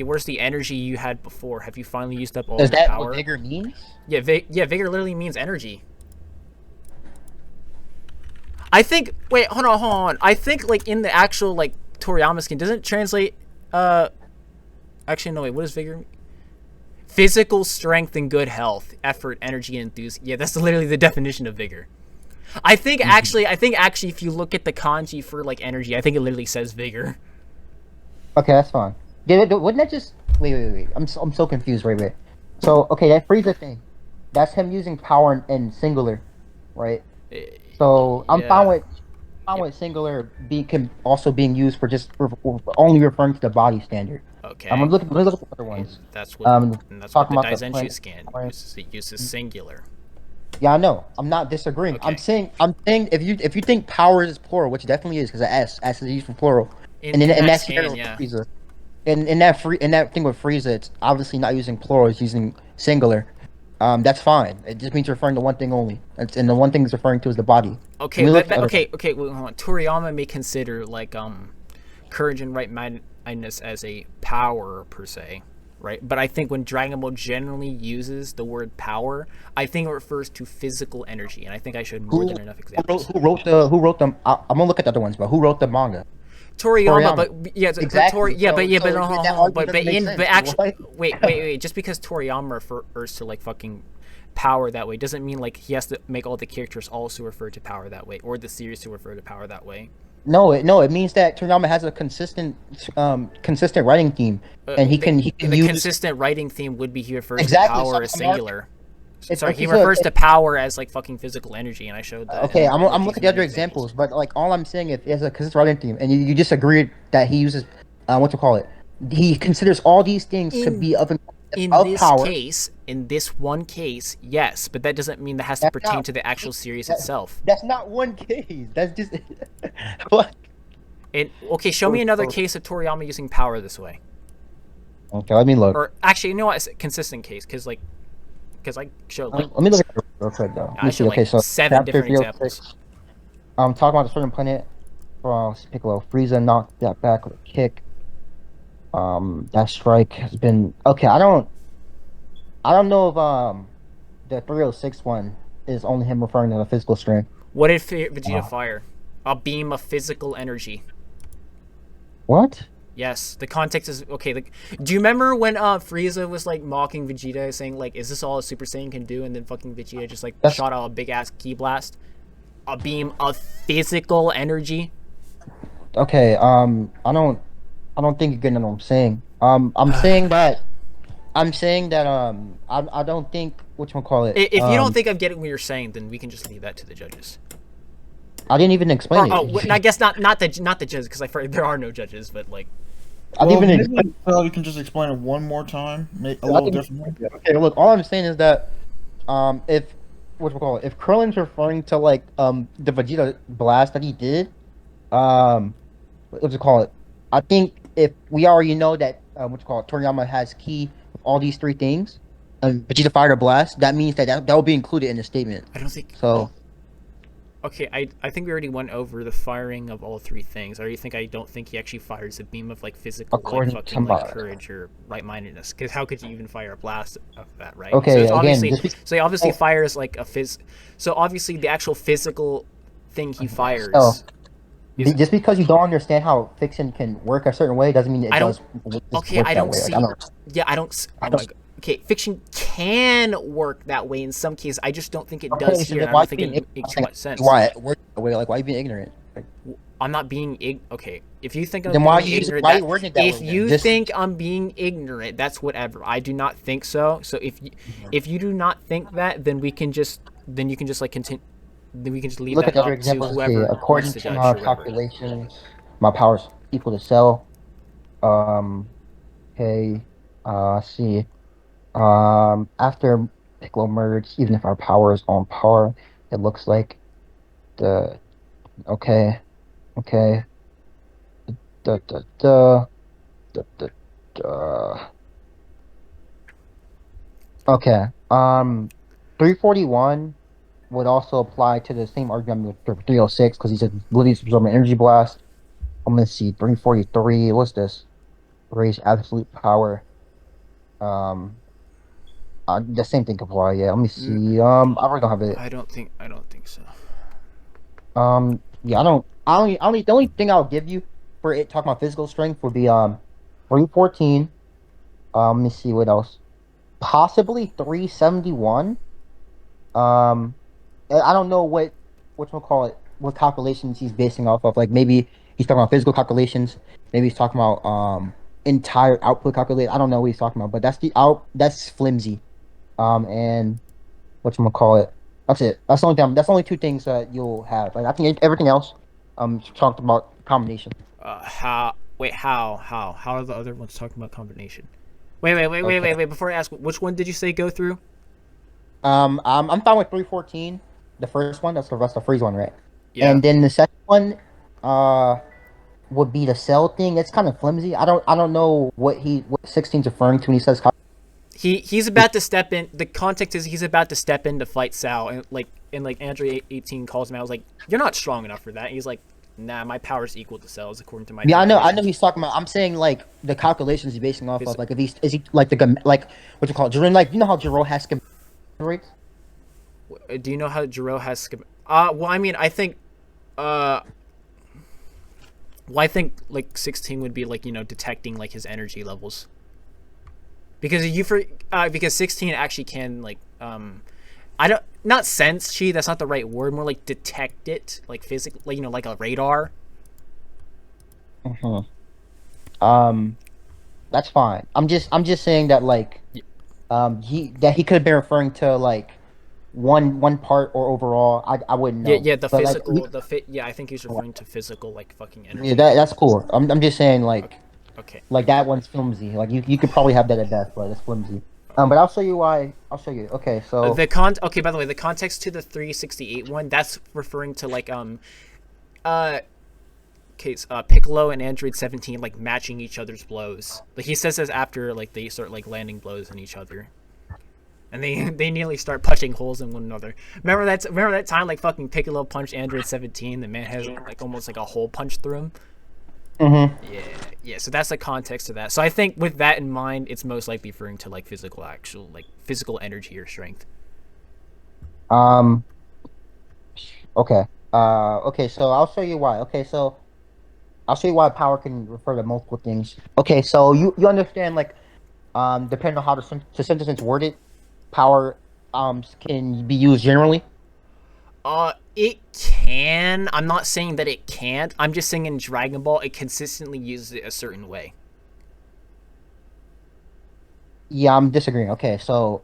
Speaker 2: where's the energy you had before? Have you finally used up all
Speaker 1: Is
Speaker 2: your
Speaker 1: that
Speaker 2: power?
Speaker 1: what vigor means?
Speaker 2: Yeah, vigor literally means energy. I think. Wait, hold on. I think like in the actual like Toriyama skin doesn't translate. Actually, no. Wait, what does vigor mean? Physical strength and good health, effort, energy, and enthusiasm. Yeah, that's literally the definition of vigor. I think actually, if you look at the kanji for like energy, I think it literally says vigor.
Speaker 1: Okay, that's fine. Wouldn't that just wait? I'm so confused. Wait. So okay, that Frieza thing, that's him using power in singular, right? So I'm fine with singular can also being used for only referring to the body standard.
Speaker 2: Okay.
Speaker 1: Let's look at the other ones.
Speaker 2: That's what the
Speaker 1: Talking about the
Speaker 2: Daizenshu
Speaker 1: planet.
Speaker 2: scan uses. It uses singular.
Speaker 1: Yeah, I know. I'm not disagreeing.
Speaker 2: Okay.
Speaker 1: I'm saying if you think power is plural, which it definitely is because S is used for plural, and in that
Speaker 2: scan,
Speaker 1: scenario
Speaker 2: yeah.
Speaker 1: with Frieza, in that thing with Frieza, it's obviously not using plural; it's using singular. That's fine. It just means referring to one thing only, and the one thing it's referring to is the body.
Speaker 2: Okay, okay. Wait, hold on. Toriyama may consider like courage and right-mindedness as a power per se, right? But I think when Dragon Ball generally uses the word power, I think it refers to physical energy, and I think I showed more than enough examples.
Speaker 1: Who wrote them? I'm gonna look at the other ones, but who wrote the manga?
Speaker 2: Toriyama, but yeah,
Speaker 1: exactly.
Speaker 2: Wait. Just because Toriyama refers to like fucking power that way doesn't mean like he has to make all the characters also refer to power that way, or the series to refer to power that way.
Speaker 1: No, it means that Toriyama has a consistent writing theme, and he can use
Speaker 2: consistent writing theme would be he refers to
Speaker 1: exactly
Speaker 2: power as singular. Sorry, he
Speaker 1: so
Speaker 2: refers to power as like fucking physical energy, and I showed that.
Speaker 1: Okay, I'm looking at the other examples, but like all I'm saying is a consistent writing theme, and you just agreed that he uses what to call it. He considers all these things to be of power.
Speaker 2: In this one case, yes, but that doesn't mean that has to pertain to the actual series itself.
Speaker 1: That's not one case. That's just what.
Speaker 2: Okay, show me another case of Toriyama using power this way.
Speaker 1: Okay, let me look.
Speaker 2: Or actually, you know what? It's a consistent case because I showed like.
Speaker 1: Let me look at it real quick though.
Speaker 2: I showed like 7 different examples.
Speaker 1: Talking about the certain planet from Piccolo. Frieza knocked that back with a kick. That strike has been okay. I don't know if the 306 one is only him referring to the physical strength.
Speaker 2: What did Vegeta fire? A beam of physical energy.
Speaker 1: What?
Speaker 2: Yes, the context is okay. Do you remember when Frieza was like mocking Vegeta, saying like, "Is this all a Super Saiyan can do?" And then fucking Vegeta just like shot out a big ass ki blast, a beam of physical energy.
Speaker 1: Okay. I don't think you're getting what I'm saying. I'm saying that. I don't think whatchamacallit.
Speaker 2: If you don't think I'm getting what you're saying, then we can just leave that to the judges.
Speaker 1: I didn't even explain it.
Speaker 2: I guess not the judges because there are no judges, but like.
Speaker 3: We can just explain it one more time, a little differently.
Speaker 1: Okay, look, all I'm saying is that if Krillin's referring to like the Vegeta blast that he did, I think if we already know that Toriyama has key of all these three things, and Vegeta fired a blast, that means that will be included in the statement.
Speaker 2: I don't think
Speaker 1: so.
Speaker 2: okay, I think we already went over the firing of all three things. Or you think I don't think he actually fires a beam of like physical like
Speaker 1: according to
Speaker 2: fucking like
Speaker 1: somebody.
Speaker 2: courage or right-mindedness? Because how could you even fire a blast of that, right? So
Speaker 1: Okay,
Speaker 2: it's
Speaker 1: again,
Speaker 2: obviously so he obviously
Speaker 1: oh,
Speaker 2: fires like a So obviously the actual physical thing he fires
Speaker 1: so
Speaker 2: is
Speaker 1: just because you don't understand how fiction can work a certain way doesn't mean it
Speaker 2: I don't
Speaker 1: does just
Speaker 2: okay,
Speaker 1: work
Speaker 2: I
Speaker 1: that
Speaker 2: don't
Speaker 1: way. Like,
Speaker 2: see. Yeah, I don't.
Speaker 1: I
Speaker 2: Oh my
Speaker 1: don't.
Speaker 2: god. Okay, fiction can work that way in some cases. I just don't think it does
Speaker 1: Okay, so
Speaker 2: here,
Speaker 1: then
Speaker 2: and I
Speaker 1: why
Speaker 2: don't
Speaker 1: you
Speaker 2: think
Speaker 1: being
Speaker 2: it makes too much sense.
Speaker 1: why it works that way? Like, why you being ignorant? Like,
Speaker 2: I'm not being okay. If you think I'm
Speaker 1: then why
Speaker 2: being
Speaker 1: you
Speaker 2: ignorant,
Speaker 1: why you wording it that
Speaker 2: if
Speaker 1: way?
Speaker 2: you
Speaker 1: Just
Speaker 2: think I'm being ignorant, that's whatever. I do not think so. So if you do not think that, then you can just like continue. Then we can just leave
Speaker 1: look at
Speaker 2: that
Speaker 1: the other
Speaker 2: up to
Speaker 1: examples. Let's see.
Speaker 2: whoever wants
Speaker 1: According
Speaker 2: to
Speaker 1: to
Speaker 2: judge
Speaker 1: my
Speaker 2: or whatever.
Speaker 1: calculations, my power's equal to cell. Okay. Let's see. After Piccolo merge, even if our power is on par, it looks like the okay, okay, the the the the okay. 341 would also apply to the same argument with 306 because he said abilities to absorb an energy blast. I'm gonna see 343. What's this? Raise absolute power. Um, the same thing could apply. Yeah. Let me
Speaker 2: Mm,
Speaker 1: see. I really don't have it.
Speaker 2: I don't think so.
Speaker 1: Yeah, I don't. The only thing I'll give you for it talking about physical strength would be 314. Let me see what else. Possibly 371. Um, I don't know what we'll call it, what calculations he's basing off of. Like maybe he's talking about physical calculations. Maybe he's talking about entire output calculate. I don't know what he's talking about, but that's flimsy. And call it. That's it. That's the only thing. That's the only two things that you'll have. Like I think everything else, talked about combination.
Speaker 2: How are the other ones talking about combination?
Speaker 1: Okay.
Speaker 2: Wait. Before I ask, which one did you say go through?
Speaker 1: I'm fine with 314. The first one, that's the freeze one, right?
Speaker 2: Yeah.
Speaker 1: And then the second one, uh, would be the cell thing. It's kind of flimsy. I don't know what 16's referring to when he says.
Speaker 2: He's about to step in. The context is he's about to step in to fight Sal, and like Android 18 calls him out. I was like, "You're not strong enough for that." He's like, "Nah, my power's equal to Sal's according to my."
Speaker 1: Yeah, I know
Speaker 2: calculations."
Speaker 1: he's talking about. I'm saying like the calculations he's basing off
Speaker 2: Is
Speaker 1: of. Like if is he like like what you call it? Jerome, like you know how Jiro has rates?
Speaker 2: do you know how Jiro has? Well, I mean, I think like 16 would be like detecting like his energy levels. Because 16 actually can like I don't not sense chi, that's not the right word, more like detect it like physically, like like a radar.
Speaker 1: Mm-hmm. That's fine. I'm just saying that like he could have been referring to like one part or overall. I wouldn't know.
Speaker 2: Yeah, the
Speaker 1: But like
Speaker 2: physical, I think he's referring to physical like fucking
Speaker 1: yeah,
Speaker 2: energy.
Speaker 1: that's cool. I'm just saying like
Speaker 2: Okay. Okay.
Speaker 1: like that one's flimsy. Like you could probably have that at best, but it's flimsy. But I'll show you why. I'll show you. Okay, so
Speaker 2: Okay, by the way, the context to the 368 one, that's referring to like Piccolo and Android 17 like matching each other's blows. Like he says this after like they start like landing blows on each other. And they nearly start punching holes in one another. Remember that time like fucking Piccolo punched Android 17, the man has like almost like a hole punched through him.
Speaker 1: mm-hmm.
Speaker 2: Yeah. So that's the context of that. So I think with that in mind, it's most likely referring to like physical energy or strength.
Speaker 1: Okay. Okay, so I'll show you why. Okay, so I'll show you why power can refer to multiple things. Okay, so you understand like depending on how the sentence is worded, power can be used generally.
Speaker 2: It can. I'm not saying that it can't. I'm just saying in Dragon Ball, it consistently uses it a certain way.
Speaker 1: Yeah, I'm disagreeing. Okay, so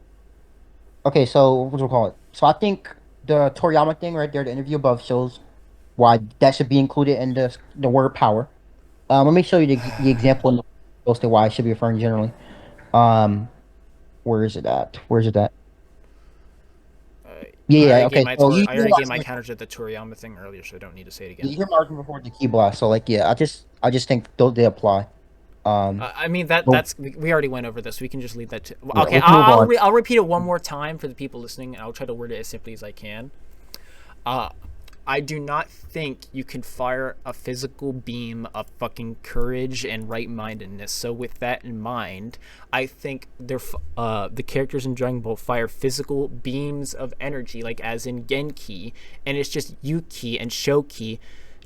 Speaker 1: what do we call it? So I think the Toriyama thing right there, the interview above shows why that should be included in the word power. Let me show you the example in the post to why I should be referring generally. Um, where is it at? Where's it at? Yeah, okay. So
Speaker 2: I already gave my counters at the Toriyama thing earlier, so I don't need to say it again.
Speaker 1: you hear my argument before the key blast. So like, yeah, I just think they apply.
Speaker 2: I mean that's we already went over this. We can just leave that to.
Speaker 1: Yeah,
Speaker 2: Okay,
Speaker 1: let's move on.
Speaker 2: I'll repeat it one more time for the people listening, and I'll try to word it as simply as I can. I do not think you can fire a physical beam of fucking courage and right-mindedness. So with that in mind, I think the characters in Dragon Ball fire physical beams of energy, like as in Genki, and it's just Yuki and Shoki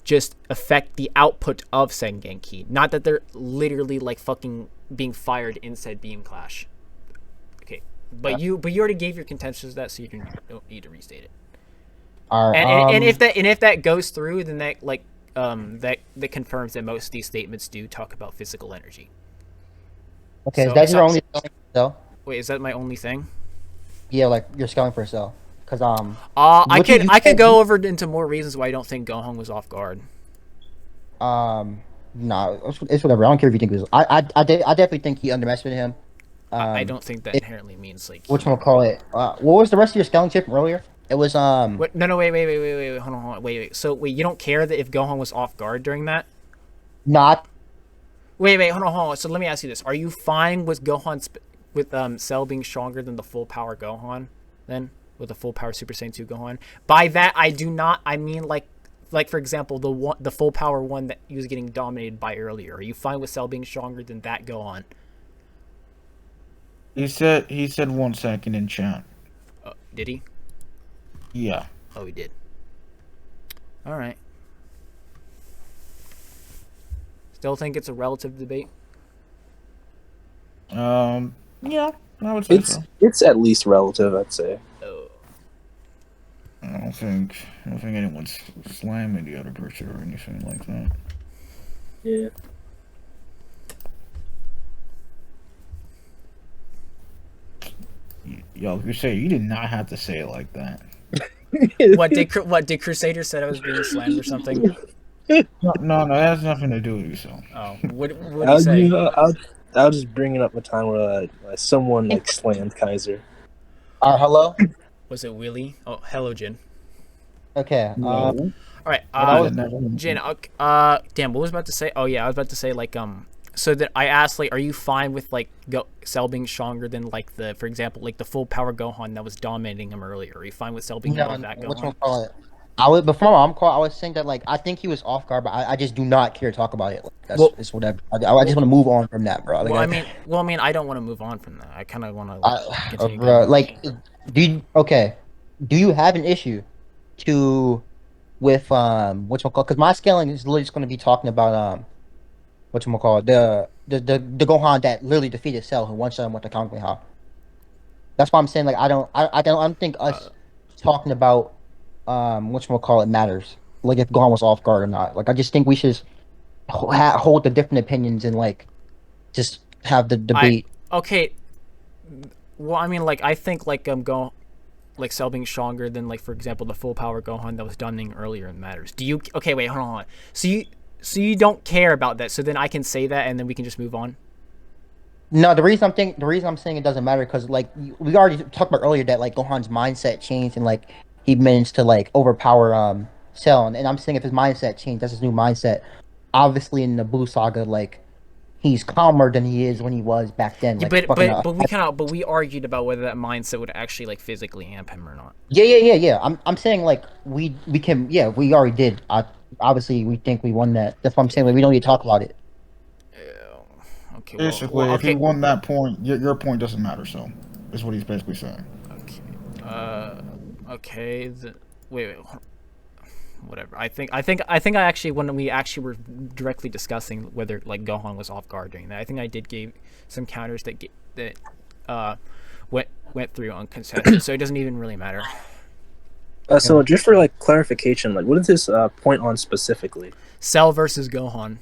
Speaker 2: just affect the output of said Genki. Not that they're literally like fucking being fired in said beam clash. Okay, but you already gave your contentions to that, so don't need to restate it.
Speaker 1: All right,
Speaker 2: And if that goes through, then that confirms that most of these statements do talk about physical energy.
Speaker 1: okay,
Speaker 2: so-
Speaker 1: is that
Speaker 2: so-
Speaker 1: your only cell?
Speaker 2: Wait, is that my only thing?
Speaker 1: Yeah, like you're scaling for a cell. Because
Speaker 2: I
Speaker 1: What you
Speaker 2: could
Speaker 1: said-
Speaker 2: go over into more reasons why I don't think Gohan was off guard.
Speaker 1: no, it's whatever. I don't care if you think it was. I definitely think he underestimated him.
Speaker 2: I don't think that
Speaker 1: it-
Speaker 2: inherently means like.
Speaker 1: Which one call it? What was the rest of your scaling tip from earlier? It was
Speaker 2: Wait, no, wait, hold on, wait. So wait, you don't care that if Gohan was off guard during that?
Speaker 1: not.
Speaker 2: Wait, hold on. So let me ask you this: are you fine with Cell being stronger than the full power Gohan? Then with the full power Super Saiyan 2 Gohan. By that, I do not. I mean like for example, the full power one that he was getting dominated by earlier. Are you fine with Cell being stronger than that Gohan?
Speaker 3: He said 1 second in chat.
Speaker 2: Did he?
Speaker 3: Yeah.
Speaker 2: Oh, he did. All right. Still think it's a relative debate.
Speaker 3: Yeah, I would say so.
Speaker 4: It's at least relative, I'd say.
Speaker 2: Oh.
Speaker 3: I don't think anyone's slamming the other person or anything like that.
Speaker 4: Yeah.
Speaker 3: Yo, you did not have to say it like that.
Speaker 2: What did Crusader said I was being slammed or something?
Speaker 3: No, that has nothing to do with yourself.
Speaker 2: Oh, what did he say?
Speaker 4: I was just bringing up a time where someone like slammed Kaiser.
Speaker 1: Hello.
Speaker 2: Was it Willie? Oh, hello, Jin.
Speaker 1: Okay.
Speaker 3: No.
Speaker 2: All right.
Speaker 3: That was never-
Speaker 2: Jin. Damn. What was I about to say? Oh yeah, I was about to say like So that I asked like, are you fine with like Cell being stronger than like for example, like the full power Gohan that was dominating him earlier? Are you fine with Cell being above that
Speaker 1: Which
Speaker 2: Gohan?
Speaker 1: one call it? I would before my mom called. I was saying that like I think he was off guard, but I just do not care to talk about it. Like, that's it's whatever. I just want to move on from that, bro. Like,
Speaker 2: Well, I mean, I don't want to move on from that. I kind of want to continue.
Speaker 1: bro, like, do you have an issue with whatchamacallit? Because my scaling is literally just going to be talking about whatchamacallit, the Gohan that literally defeated Cell who one shot him with the Kamehameha. That's why I'm saying like I don't think us talking about whatchamacallit matters. Like if Gohan was off guard or not. Like I just think we should hold the different opinions and like just have the debate.
Speaker 2: Okay. Well, I mean, like I think like Cell being stronger than like for example the full power Gohan that was dominating earlier matters. Do you? Okay, wait, hold on. So you don't care about that. So then I can say that and then we can just move on.
Speaker 1: No, the reason I'm saying it doesn't matter because like we already talked about earlier that like Gohan's mindset changed and like he managed to like overpower Cell, and I'm saying if his mindset changed, that's his new mindset. Obviously, in the Buu saga, like he's calmer than he is when he was back then. Like,
Speaker 2: but we argued about whether that mindset would actually like physically amp him or not.
Speaker 1: Yeah. I'm saying like we can we already did. Obviously we think we won that. That's what I'm saying. Like we don't need to talk about it.
Speaker 2: Okay.
Speaker 3: Basically, if you won that point, your point doesn't matter. So, is what he's basically saying.
Speaker 2: Okay. Okay. Wait. Whatever. I think I actually when we actually were directly discussing whether like Gohan was off guard during that, I think I did give some counters that went through on consensus, so it doesn't even really matter.
Speaker 4: So just for like clarification, like what is this point on specifically?
Speaker 2: Cell versus Gohan.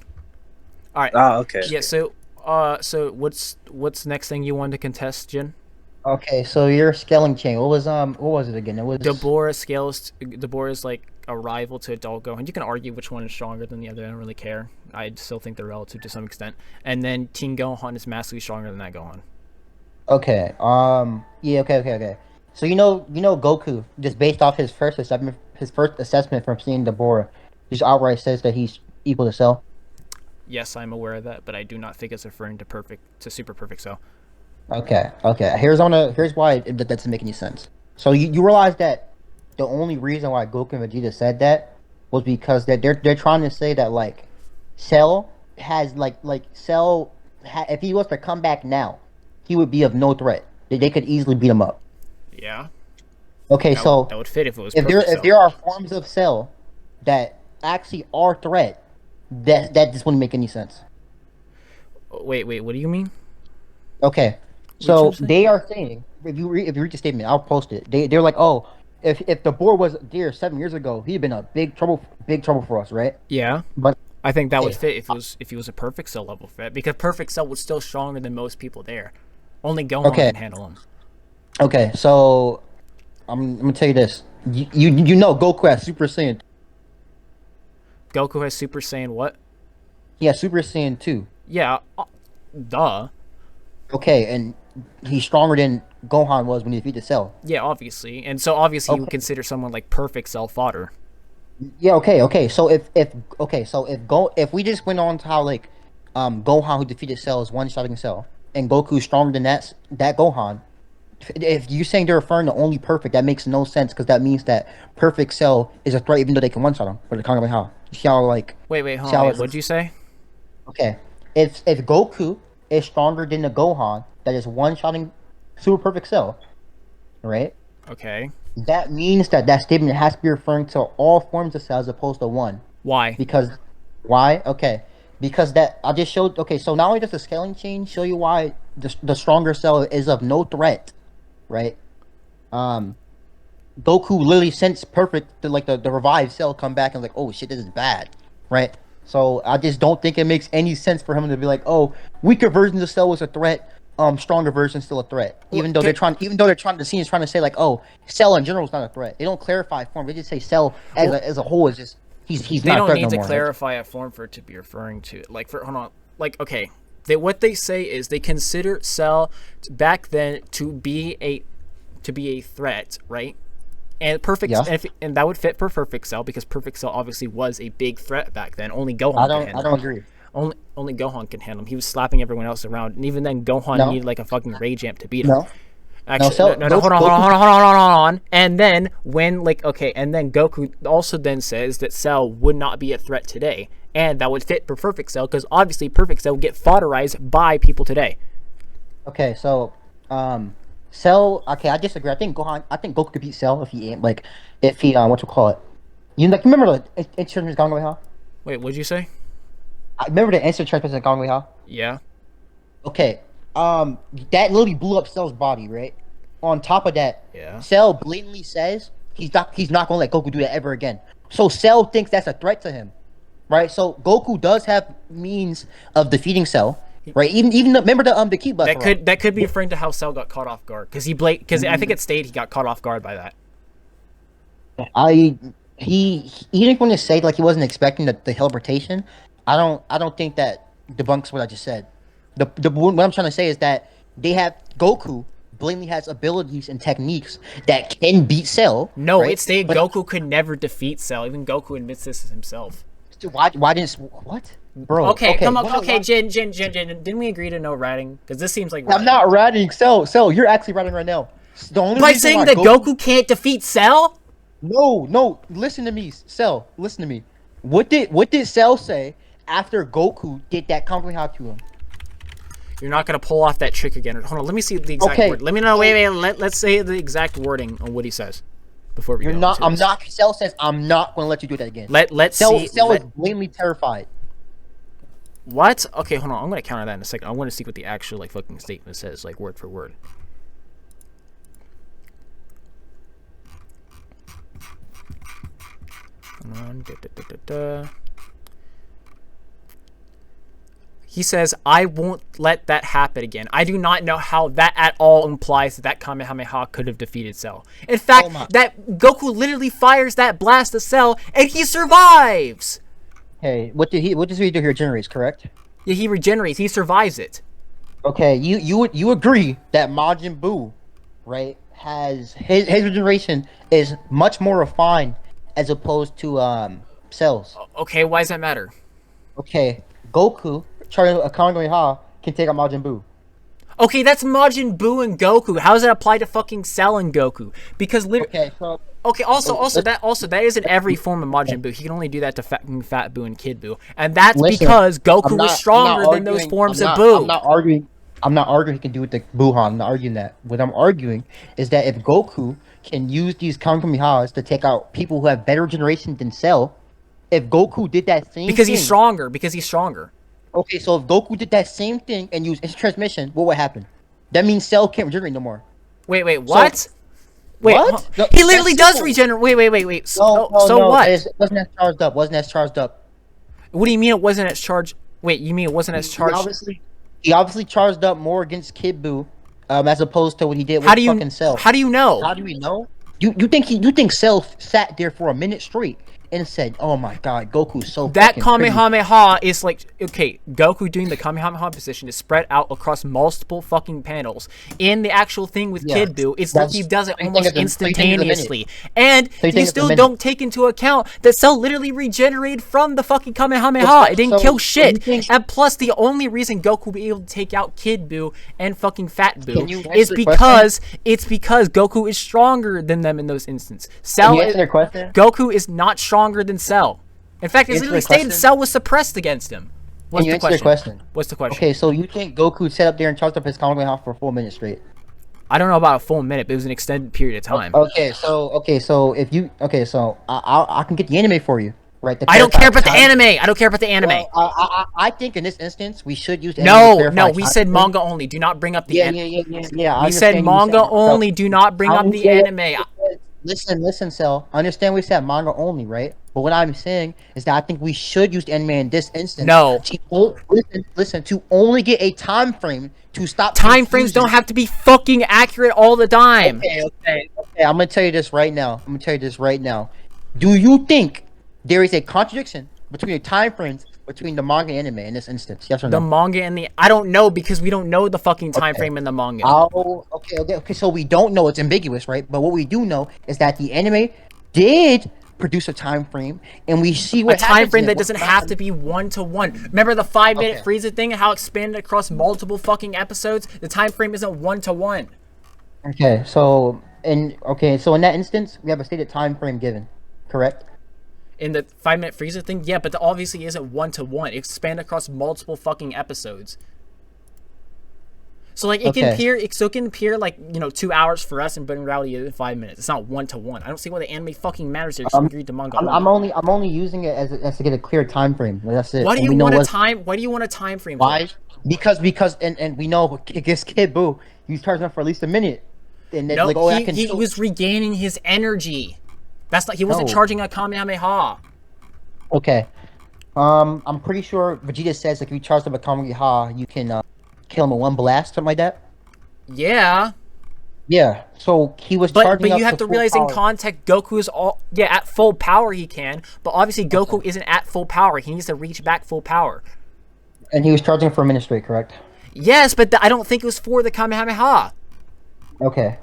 Speaker 2: All right.
Speaker 4: Okay.
Speaker 2: Yeah. So what's next thing you wanted to contest, Jin?
Speaker 1: Okay, so your scaling chain. What was it again? It was
Speaker 2: Dabura's like a rival to adult Gohan. You can argue which one is stronger than the other. I don't really care. I still think they're relative to some extent. And then Teen Gohan is massively stronger than that Gohan.
Speaker 1: Okay. Yeah. Okay. So you know Goku just based off his first assessment from seeing Dabura, just outright says that he's equal to Cell.
Speaker 2: Yes, I'm aware of that, but I do not think it's referring to super perfect Cell.
Speaker 1: Okay. Here's why that doesn't make any sense. So you realize that the only reason why Goku and Vegeta said that was because they're trying to say that like Cell has Cell if he was to come back now, he would be of no threat. They could easily beat him up.
Speaker 2: Yeah.
Speaker 1: Okay, so
Speaker 2: That would fit if it was
Speaker 1: if
Speaker 2: perfect
Speaker 1: if there are forms of Cell that actually are threat, that just wouldn't make any sense.
Speaker 2: Wait, what do you mean?
Speaker 1: Okay,
Speaker 2: What you
Speaker 1: so
Speaker 2: saying?
Speaker 1: they are saying if you read the statement, I'll post it. They're like, oh, if the board was there 7 years ago, he'd been a big trouble for us, right?
Speaker 2: Yeah.
Speaker 1: But
Speaker 2: I think that would
Speaker 1: hey,
Speaker 2: fit if he was a perfect cell level threat, because perfect cell was still stronger than most people there. Only Gohan
Speaker 1: okay,
Speaker 2: can handle him.
Speaker 1: okay, so I'm gonna tell you this. You know Goku has Super Saiyan.
Speaker 2: Goku has Super Saiyan what?
Speaker 1: He has Super Saiyan 2.
Speaker 2: Yeah, duh.
Speaker 1: Okay, and he's stronger than Gohan was when he defeated Cell.
Speaker 2: Yeah, obviously, and so obviously you would
Speaker 1: Okay.
Speaker 2: consider someone like perfect cell fodder.
Speaker 1: Yeah, okay. So if we just went on to how like Gohan who defeated Cell is one-shotting Cell and Goku's stronger than that Gohan. If you're saying they're referring to only perfect, that makes no sense because that means that perfect Cell is a threat even though they can one-shot him. But the Kamehameha. You see how like
Speaker 2: Wait, hold
Speaker 1: see
Speaker 2: on,
Speaker 1: how
Speaker 2: wait,
Speaker 1: it's
Speaker 2: what'd you say?
Speaker 1: okay. If Goku is stronger than the Gohan that is one-shotting Super Perfect Cell, right?
Speaker 2: Okay.
Speaker 1: That means that statement has to be referring to all forms of Cell as opposed to one.
Speaker 2: Why?
Speaker 1: Because why? Okay. Because that I just showed. Okay, so not only does the scaling chain show you why the stronger Cell is of no threat, right? Um, Goku literally since perfect the revived Cell come back and like, oh shit, this is bad, right? So I just don't think it makes any sense for him to be like, oh, weaker versions of Cell was a threat, stronger version still a threat.
Speaker 2: Well,
Speaker 1: Even though they're trying, the scene is trying to say like, oh, Cell in general is not a threat. They don't clarify form. They just say Cell
Speaker 2: well,
Speaker 1: as a whole is just he's
Speaker 2: they
Speaker 1: not a
Speaker 2: don't
Speaker 1: threat
Speaker 2: need
Speaker 1: no
Speaker 2: to
Speaker 1: more. Right?
Speaker 2: clarify a form for it to be referring to. Like, for hold on, like, okay, what they say is they consider Cell back then to be a threat, right? And
Speaker 1: Yeah.
Speaker 2: and that would fit for Perfect Cell because Perfect Cell obviously was a big threat back then. Only Gohan could
Speaker 1: I
Speaker 2: handle
Speaker 1: don't
Speaker 2: him.
Speaker 1: agree.
Speaker 2: Only Gohan can handle him. He was slapping everyone else around, and even then, Gohan
Speaker 1: No,
Speaker 2: needed like a fucking rage amp to beat him.
Speaker 1: no, no.
Speaker 2: Actually,
Speaker 1: Cell
Speaker 2: no,
Speaker 1: Goku,
Speaker 2: hold on. And then and then Goku also then says that Cell would not be a threat today, and that would fit for Perfect Cell because obviously Perfect Cell would get fodderized by people today.
Speaker 1: Okay, so Cell. Okay, I disagree. I think Goku could beat Cell if he if he what you call it. You remember the instant Gangue?
Speaker 2: Wait, what'd you say?
Speaker 1: I remember the instant transmission Gangue.
Speaker 2: Yeah.
Speaker 1: Okay, that literally blew up Cell's body, right? On top of that,
Speaker 2: Yeah.
Speaker 1: Cell blatantly says he's not gonna let Goku do that ever again. So Cell thinks that's a threat to him, right? So Goku does have means of defeating Cell, right? Remember the key blast.
Speaker 2: That could be referring to how Cell got caught off guard because I think it stated he got caught off guard by that.
Speaker 1: He didn't want to say like he wasn't expecting the teleportation. I don't think that debunks what I just said. What I'm trying to say is that they have Goku blatantly has abilities and techniques that can beat Cell.
Speaker 2: No,
Speaker 1: right?
Speaker 2: it stated
Speaker 1: But
Speaker 2: Goku could never defeat Cell. Even Goku admits this himself.
Speaker 1: why didn't what? Bro,
Speaker 2: Okay, come on.
Speaker 1: what
Speaker 2: Okay,
Speaker 1: I-
Speaker 2: Jin. Didn't we agree to no ratting? Because this seems like
Speaker 1: I'm
Speaker 2: ratting.
Speaker 1: not ratting Cell. You're actually ratting right now. The only
Speaker 2: By
Speaker 1: reason
Speaker 2: saying
Speaker 1: why
Speaker 2: that Goku can't defeat Cell?
Speaker 1: No, listen to me, Cell. Listen to me. What did Cell say after Goku did that Kamehameha to him?
Speaker 2: You're not gonna pull off that trick again. Hold on, let me see the exact
Speaker 1: Okay,
Speaker 2: word. Let me know. Wait. Let's say the exact wording on what he says before we
Speaker 1: You're
Speaker 2: go
Speaker 1: not.
Speaker 2: into
Speaker 1: I'm
Speaker 2: this.
Speaker 1: not. Cell says I'm not going to let you do that again.
Speaker 2: Let's
Speaker 1: Cell
Speaker 2: see.
Speaker 1: is blatantly terrified.
Speaker 2: What? Okay, hold on. I'm gonna counter that in a second. I want to see what the actual like fucking statement says, like word for word. Hold on. He says, I won't let that happen again. I do not know how that at all implies that Kamehameha could have defeated Cell. In fact, that Goku literally fires that blast to Cell and he survives!
Speaker 1: Hey, what does he do here? Generates, correct?
Speaker 2: Yeah, he regenerates. He survives it.
Speaker 1: Okay, you agree that Majin Buu, right, has his regeneration is much more refined as opposed to Cell's.
Speaker 2: Okay, why does that matter?
Speaker 1: Okay, Goku, Charlie Kamehameha can take out Majin Buu.
Speaker 2: Okay, that's Majin Buu and Goku. How does that apply to fucking Cell and Goku? Because literally.
Speaker 1: Okay, so
Speaker 2: Okay. Also, that isn't every form of Majin Buu. He can only do that to Fat Buu and Kid Buu, and that's
Speaker 1: listen,
Speaker 2: because Goku
Speaker 1: I'm
Speaker 2: was
Speaker 1: not
Speaker 2: stronger than those
Speaker 1: arguing.
Speaker 2: forms
Speaker 1: I'm
Speaker 2: of
Speaker 1: not.
Speaker 2: Buu.
Speaker 1: I'm not arguing. I'm not arguing he can do it to Buhan. I'm not arguing that. What I'm arguing is that if Goku can use these Kamehamehas to take out people who have better generation than Cell, if Goku did that same
Speaker 2: Because
Speaker 1: thing,
Speaker 2: he's stronger. Because he's stronger.
Speaker 1: okay, so if Goku did that same thing and used instant transmission, what would happen? That means Cell can't regenerate no more.
Speaker 2: Wait, what? Wait,
Speaker 1: what? No,
Speaker 2: he literally
Speaker 1: that's
Speaker 2: does
Speaker 1: simple.
Speaker 2: regenerate. Wait.
Speaker 1: No,
Speaker 2: What?
Speaker 1: It wasn't as charged up. Wasn't as charged up.
Speaker 2: What do you mean it wasn't as charged? Wait, you mean it wasn't as charged?
Speaker 1: He obviously charged up more against Kid Buu, as opposed to what he did with fucking Cell.
Speaker 2: How do you know?
Speaker 1: How do we know? You think Cell sat there for a minute straight and said, "Oh my God, Goku's so
Speaker 2: That
Speaker 1: fucking pretty."
Speaker 2: Kamehameha is like, okay, Goku doing the Kamehameha position is spread out across multiple fucking panels. In the actual thing with
Speaker 1: Yeah,
Speaker 2: Kid Buu, it's like he does it
Speaker 1: so you
Speaker 2: almost
Speaker 1: think it's a minute.
Speaker 2: instantaneously. And
Speaker 1: So you think
Speaker 2: you
Speaker 1: it's a
Speaker 2: still
Speaker 1: minute.
Speaker 2: don't take into account that Cell literally regenerated from the fucking Kamehameha. It didn't
Speaker 1: So
Speaker 2: kill
Speaker 1: you
Speaker 2: shit.
Speaker 1: think-
Speaker 2: And plus, the only reason Goku will be able to take out Kid Buu and fucking Fat
Speaker 1: Can you
Speaker 2: Buu
Speaker 1: answer
Speaker 2: is
Speaker 1: the
Speaker 2: because Goku is stronger than them in those instances.
Speaker 1: Can
Speaker 2: Cell
Speaker 1: you answer their question?
Speaker 2: Goku is not stronger than Cell. In fact, it's
Speaker 1: Answer
Speaker 2: literally
Speaker 1: the
Speaker 2: stated
Speaker 1: question.
Speaker 2: Cell was suppressed against him. What's
Speaker 1: Can you
Speaker 2: the
Speaker 1: answer the question?
Speaker 2: What's the question?
Speaker 1: Okay, so you think Goku sat up there and charged up his Kamehameha for a full minute straight?
Speaker 2: I don't know about a full minute, but it was an extended period of time.
Speaker 1: Okay, so if you I can get the anime for you, right? to
Speaker 2: I don't care
Speaker 1: clarify
Speaker 2: about the
Speaker 1: time.
Speaker 2: anime. I don't care about the anime.
Speaker 1: Well, I think in this instance we should use the anime to
Speaker 2: No,
Speaker 1: clarify
Speaker 2: we
Speaker 1: time.
Speaker 2: said manga only. Do not bring up the
Speaker 1: Yeah,
Speaker 2: anime.
Speaker 1: yeah. I
Speaker 2: We
Speaker 1: understand
Speaker 2: said
Speaker 1: you
Speaker 2: manga
Speaker 1: said-
Speaker 2: only. Do not bring
Speaker 1: I
Speaker 2: up the
Speaker 1: understand-
Speaker 2: anime.
Speaker 1: Listen, Cell. I understand we said manga only, right? But what I'm saying is that I think we should use the anime in this instance.
Speaker 2: No.
Speaker 1: Listen. To only get a time frame to stop.
Speaker 2: Time frames don't have to be fucking accurate all the time.
Speaker 1: Okay. I'm gonna tell you this right now. Do you think there is a contradiction between the time frames between the manga and anime in this instance? Yes or
Speaker 2: The
Speaker 1: no?
Speaker 2: manga and the I don't know because we don't know the fucking time frame in the manga.
Speaker 1: Oh, okay. So we don't know. It's ambiguous, right? But what we do know is that the anime did produce a time frame, and we see
Speaker 2: A
Speaker 1: what
Speaker 2: time
Speaker 1: happens
Speaker 2: frame
Speaker 1: in
Speaker 2: that
Speaker 1: it.
Speaker 2: doesn't have to be 1-to-1. Remember the 5-minute
Speaker 1: Okay.
Speaker 2: Frieza thing? How it expanded across multiple fucking episodes? The time frame isn't 1-to-1.
Speaker 1: Okay, so in that instance, we have a stated time frame given, correct?
Speaker 2: In the 5-minute Frieza thing, yeah, but that obviously isn't 1-to-1. It expanded across multiple fucking episodes. So like it can appear like 2 hours for us, but in reality it's 5 minutes. It's not 1-to-1. I don't see why the anime fucking matters there. Just agreed to manga.
Speaker 1: I'm only using it as to get a clear time frame. That's it.
Speaker 2: Why do
Speaker 1: And
Speaker 2: you
Speaker 1: we know
Speaker 2: want a
Speaker 1: what's-
Speaker 2: time? Why do you want a time frame?
Speaker 1: Why? Because and we know against Kid Buu, he's charging up for at least a minute. And then
Speaker 2: No,
Speaker 1: like, I
Speaker 2: he was regaining his energy. That's not. He wasn't charging a Kamehameha.
Speaker 1: Okay. I'm pretty sure Vegeta says like if you charge up a Kamehameha, you can kill him with one blast, something like that.
Speaker 2: Yeah,
Speaker 1: Yeah. So he was
Speaker 2: but
Speaker 1: charging up
Speaker 2: you have to
Speaker 1: full
Speaker 2: realize
Speaker 1: power.
Speaker 2: in context, Goku is at full power. He can, but obviously Goku isn't at full power. He needs to reach back full power.
Speaker 1: And he was charging for a minute straight, correct?
Speaker 2: Yes, but I don't think it was for the Kamehameha.
Speaker 1: Okay.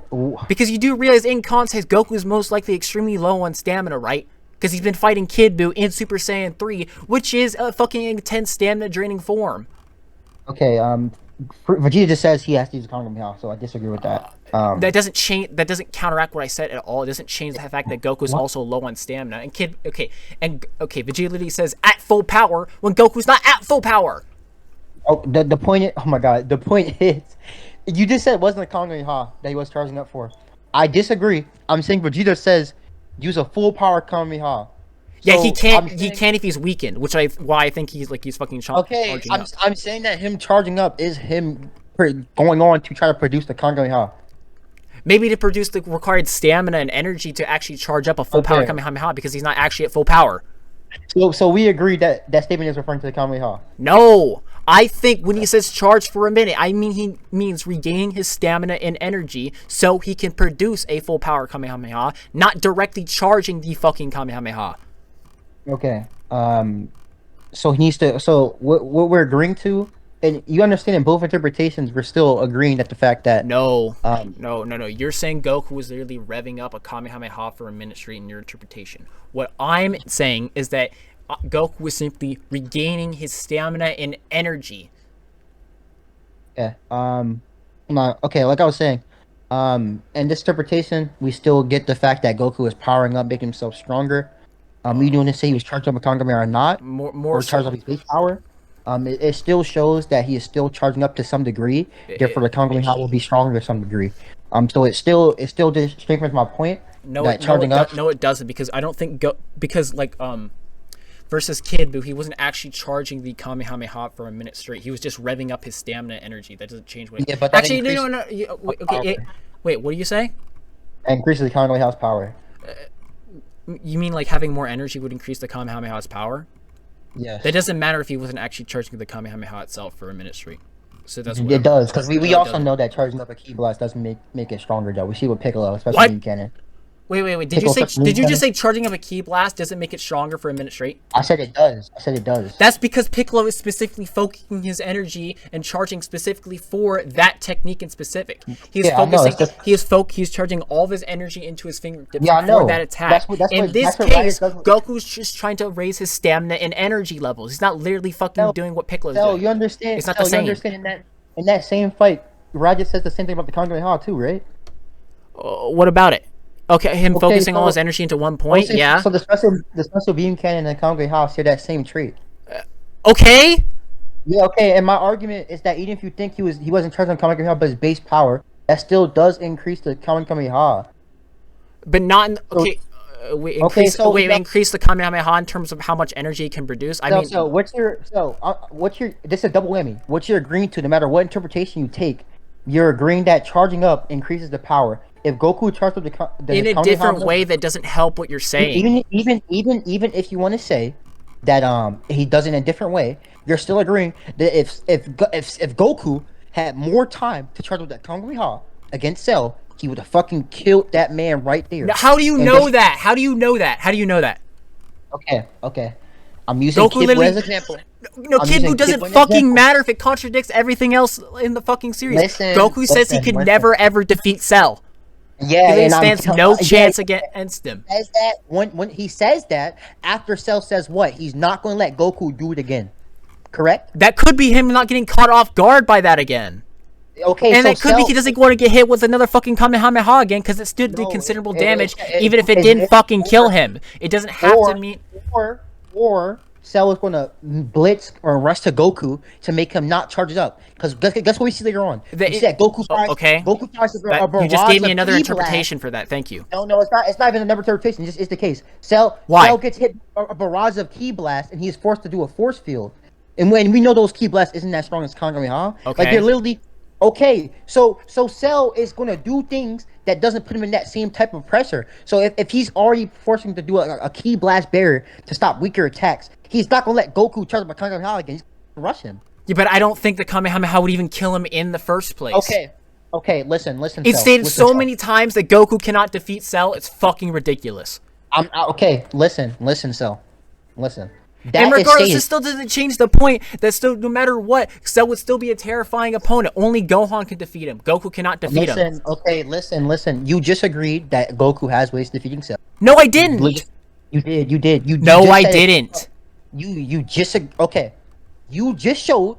Speaker 2: Because you do realize in context, Goku is most likely extremely low on stamina, right? Because he's been fighting Kid Buu in Super Saiyan 3, which is a fucking intense stamina draining form.
Speaker 1: Okay. Vegeta just says he has to use Kamehameha, so I disagree with that.
Speaker 2: That doesn't change. That doesn't counteract what I said at all. It doesn't change the fact that Goku is also low on stamina. And Vegeta literally says at full power when Goku's not at full power.
Speaker 1: The point is, oh my god, the point is, you just said it wasn't a Kamehameha that he was charging up for. I disagree. I'm saying Vegeta says use a full power Kamehameha.
Speaker 2: Yeah,
Speaker 1: So,
Speaker 2: he can't.
Speaker 1: I'm
Speaker 2: He
Speaker 1: saying-
Speaker 2: can't if he's weakened, why I think he's fucking
Speaker 1: Okay,
Speaker 2: charging
Speaker 1: I'm
Speaker 2: up.
Speaker 1: I'm saying that him charging up is him going on to try to produce the Kamehameha.
Speaker 2: Maybe to produce the required stamina and energy to actually charge up a full power
Speaker 1: Okay.
Speaker 2: Kamehameha because he's not actually at full power.
Speaker 1: So we agree that that statement is referring to the Kamehameha.
Speaker 2: No, I think when he says charge for a minute, I mean he means regaining his stamina and energy so he can produce a full power Kamehameha, not directly charging the fucking Kamehameha.
Speaker 1: Okay. So he needs to. So what we're agreeing to, and you understand in both interpretations, we're still agreeing that the fact that
Speaker 2: No. You're saying Goku was literally revving up a Kamehameha for a minute straight in your interpretation. What I'm saying is that Goku was simply regaining his stamina and energy.
Speaker 1: Yeah. No, okay, like I was saying, in this interpretation, we still get the fact that Goku is powering up, making himself stronger. You don't want to say he was charged up a Kangami or not,
Speaker 2: More
Speaker 1: or charged
Speaker 2: so.
Speaker 1: up his base power. It still shows that he is still charging up to some degree. Therefore, the Kangami will be stronger to some degree. So it still just strengthens my point that charging up.
Speaker 2: No, it doesn't, because I don't think because like versus Kid Buu, he wasn't actually charging the Kamehameha for a minute straight. He was just revving up his stamina energy. That doesn't change what.
Speaker 1: Yeah, but that
Speaker 2: actually, no.
Speaker 1: power.
Speaker 2: Wait, what do you say?
Speaker 1: It increases the Kangami's power.
Speaker 2: You mean like having more energy would increase the Kamehameha's power?
Speaker 1: Yes.
Speaker 2: That doesn't matter if he wasn't actually charging the Kamehameha itself for a minute straight. So that's
Speaker 1: It does, because we
Speaker 2: No, it
Speaker 1: also
Speaker 2: doesn't.
Speaker 1: know that charging up a Ki Blast doesn't make it stronger, though. We see with Piccolo, especially
Speaker 2: What?
Speaker 1: in Cannon.
Speaker 2: Wait. Did
Speaker 1: Pickle
Speaker 2: you
Speaker 1: such
Speaker 2: just say charging up a Ki Blast doesn't make it stronger for a minute straight?
Speaker 1: I said it does.
Speaker 2: That's because Piccolo is specifically focusing his energy and charging specifically for that technique in specific. He's
Speaker 1: Yeah, I know,
Speaker 2: focusing.
Speaker 1: it's just-
Speaker 2: He's charging all of his energy into his fingertips
Speaker 1: Yeah, I
Speaker 2: for
Speaker 1: know.
Speaker 2: that attack.
Speaker 1: That's
Speaker 2: In
Speaker 1: what-
Speaker 2: this
Speaker 1: that's what Riot
Speaker 2: case,
Speaker 1: does-
Speaker 2: Goku's just trying to raise his stamina and energy levels. He's not literally fucking doing what Piccolo's
Speaker 1: So
Speaker 2: doing.
Speaker 1: you understand?
Speaker 2: It's not
Speaker 1: so
Speaker 2: the same.
Speaker 1: You understand in that same fight, Raja says the same thing about the Kamehameha too, right?
Speaker 2: What about it? Okay, him
Speaker 1: Okay,
Speaker 2: focusing all
Speaker 1: so-
Speaker 2: his energy into one point.
Speaker 1: So-
Speaker 2: Yeah.
Speaker 1: So the special beam cannon and Kamehameha share that same trait.
Speaker 2: Okay.
Speaker 1: Yeah. Okay. And my argument is that even if you think he wasn't charging Kamehameha, but his base power, that still does increase the Kamehameha.
Speaker 2: But not in, okay.
Speaker 1: Okay,
Speaker 2: Increase the Kamehameha in terms of how much energy it can produce. I mean,
Speaker 1: what's your this is a double whammy. What you're agreeing to, no matter what interpretation you take, you're agreeing that charging up increases the power. If Goku charged up the
Speaker 2: in a
Speaker 1: Kamehameha,
Speaker 2: different way that doesn't help what you're saying.
Speaker 1: even if you want to say that he does it in a different way, you're still agreeing that if Goku had more time to charge up that Kamehameha against Cell, he would have fucking killed that man right there.
Speaker 2: Now, how do you know that? How do you know that?
Speaker 1: Okay. I'm using
Speaker 2: Goku
Speaker 1: Kid Buu
Speaker 2: literally-
Speaker 1: as an example.
Speaker 2: No,
Speaker 1: I'm
Speaker 2: Kid
Speaker 1: using
Speaker 2: Buu doesn't
Speaker 1: Kid Buu as an
Speaker 2: fucking
Speaker 1: example.
Speaker 2: matter if it contradicts everything else in the fucking series.
Speaker 1: Listen,
Speaker 2: Goku says he could
Speaker 1: listen.
Speaker 2: never ever defeat Cell.
Speaker 1: Yeah,
Speaker 2: He
Speaker 1: and I'm
Speaker 2: stands
Speaker 1: tell-
Speaker 2: no
Speaker 1: yeah,
Speaker 2: chance against him.
Speaker 1: Says that when he says that after Cell says what? He's not going to let Goku do it again. Correct?
Speaker 2: That could be him not getting caught off guard by that again.
Speaker 1: Okay,
Speaker 2: And
Speaker 1: so
Speaker 2: it could be
Speaker 1: Cell-
Speaker 2: he doesn't want to get hit with another fucking Kamehameha again because it still did considerable damage, even if it didn't fucking kill him. It doesn't have to mean.
Speaker 1: or Cell is going to blitz or rush to Goku to make him not charge it up. Because guess what we see later on? We see that Goku tries.
Speaker 2: okay.
Speaker 1: Goku tries to
Speaker 2: You just gave me another
Speaker 1: Ki
Speaker 2: interpretation for that. Thank you.
Speaker 1: No, it's not. It's not even another interpretation. It's the case. Cell gets hit a barrage of Ki Blast, and he's forced to do a force field. And when we know those Ki Blasts isn't that strong as Kamehameha,
Speaker 2: Okay.
Speaker 1: like they're literally okay. So Cell is gonna do things that doesn't put him in that same type of pressure. So if he's already forcing to do a Ki Blast barrier to stop weaker attacks, he's not gonna let Goku charge up a Kamehameha again. He's gonna rush him.
Speaker 2: Yeah, but I don't think the Kamehameha would even kill him in the first place.
Speaker 1: Okay. Listen.
Speaker 2: It's
Speaker 1: Cell.
Speaker 2: stated
Speaker 1: Listen,
Speaker 2: so
Speaker 1: Cell.
Speaker 2: many times that Goku cannot defeat Cell. It's fucking ridiculous.
Speaker 1: Okay. Listen, Cell. Listen. That
Speaker 2: And
Speaker 1: is
Speaker 2: regardless,
Speaker 1: stated-
Speaker 2: it still doesn't change the point that still, no matter what, Cell would still be a terrifying opponent. Only Gohan can defeat him. Goku cannot defeat him.
Speaker 1: Listen. You just agreed that Goku has ways to defeating Cell.
Speaker 2: No, I didn't.
Speaker 1: You did.
Speaker 2: No,
Speaker 1: just
Speaker 2: I
Speaker 1: said it.
Speaker 2: didn't.
Speaker 1: You just okay. You just showed.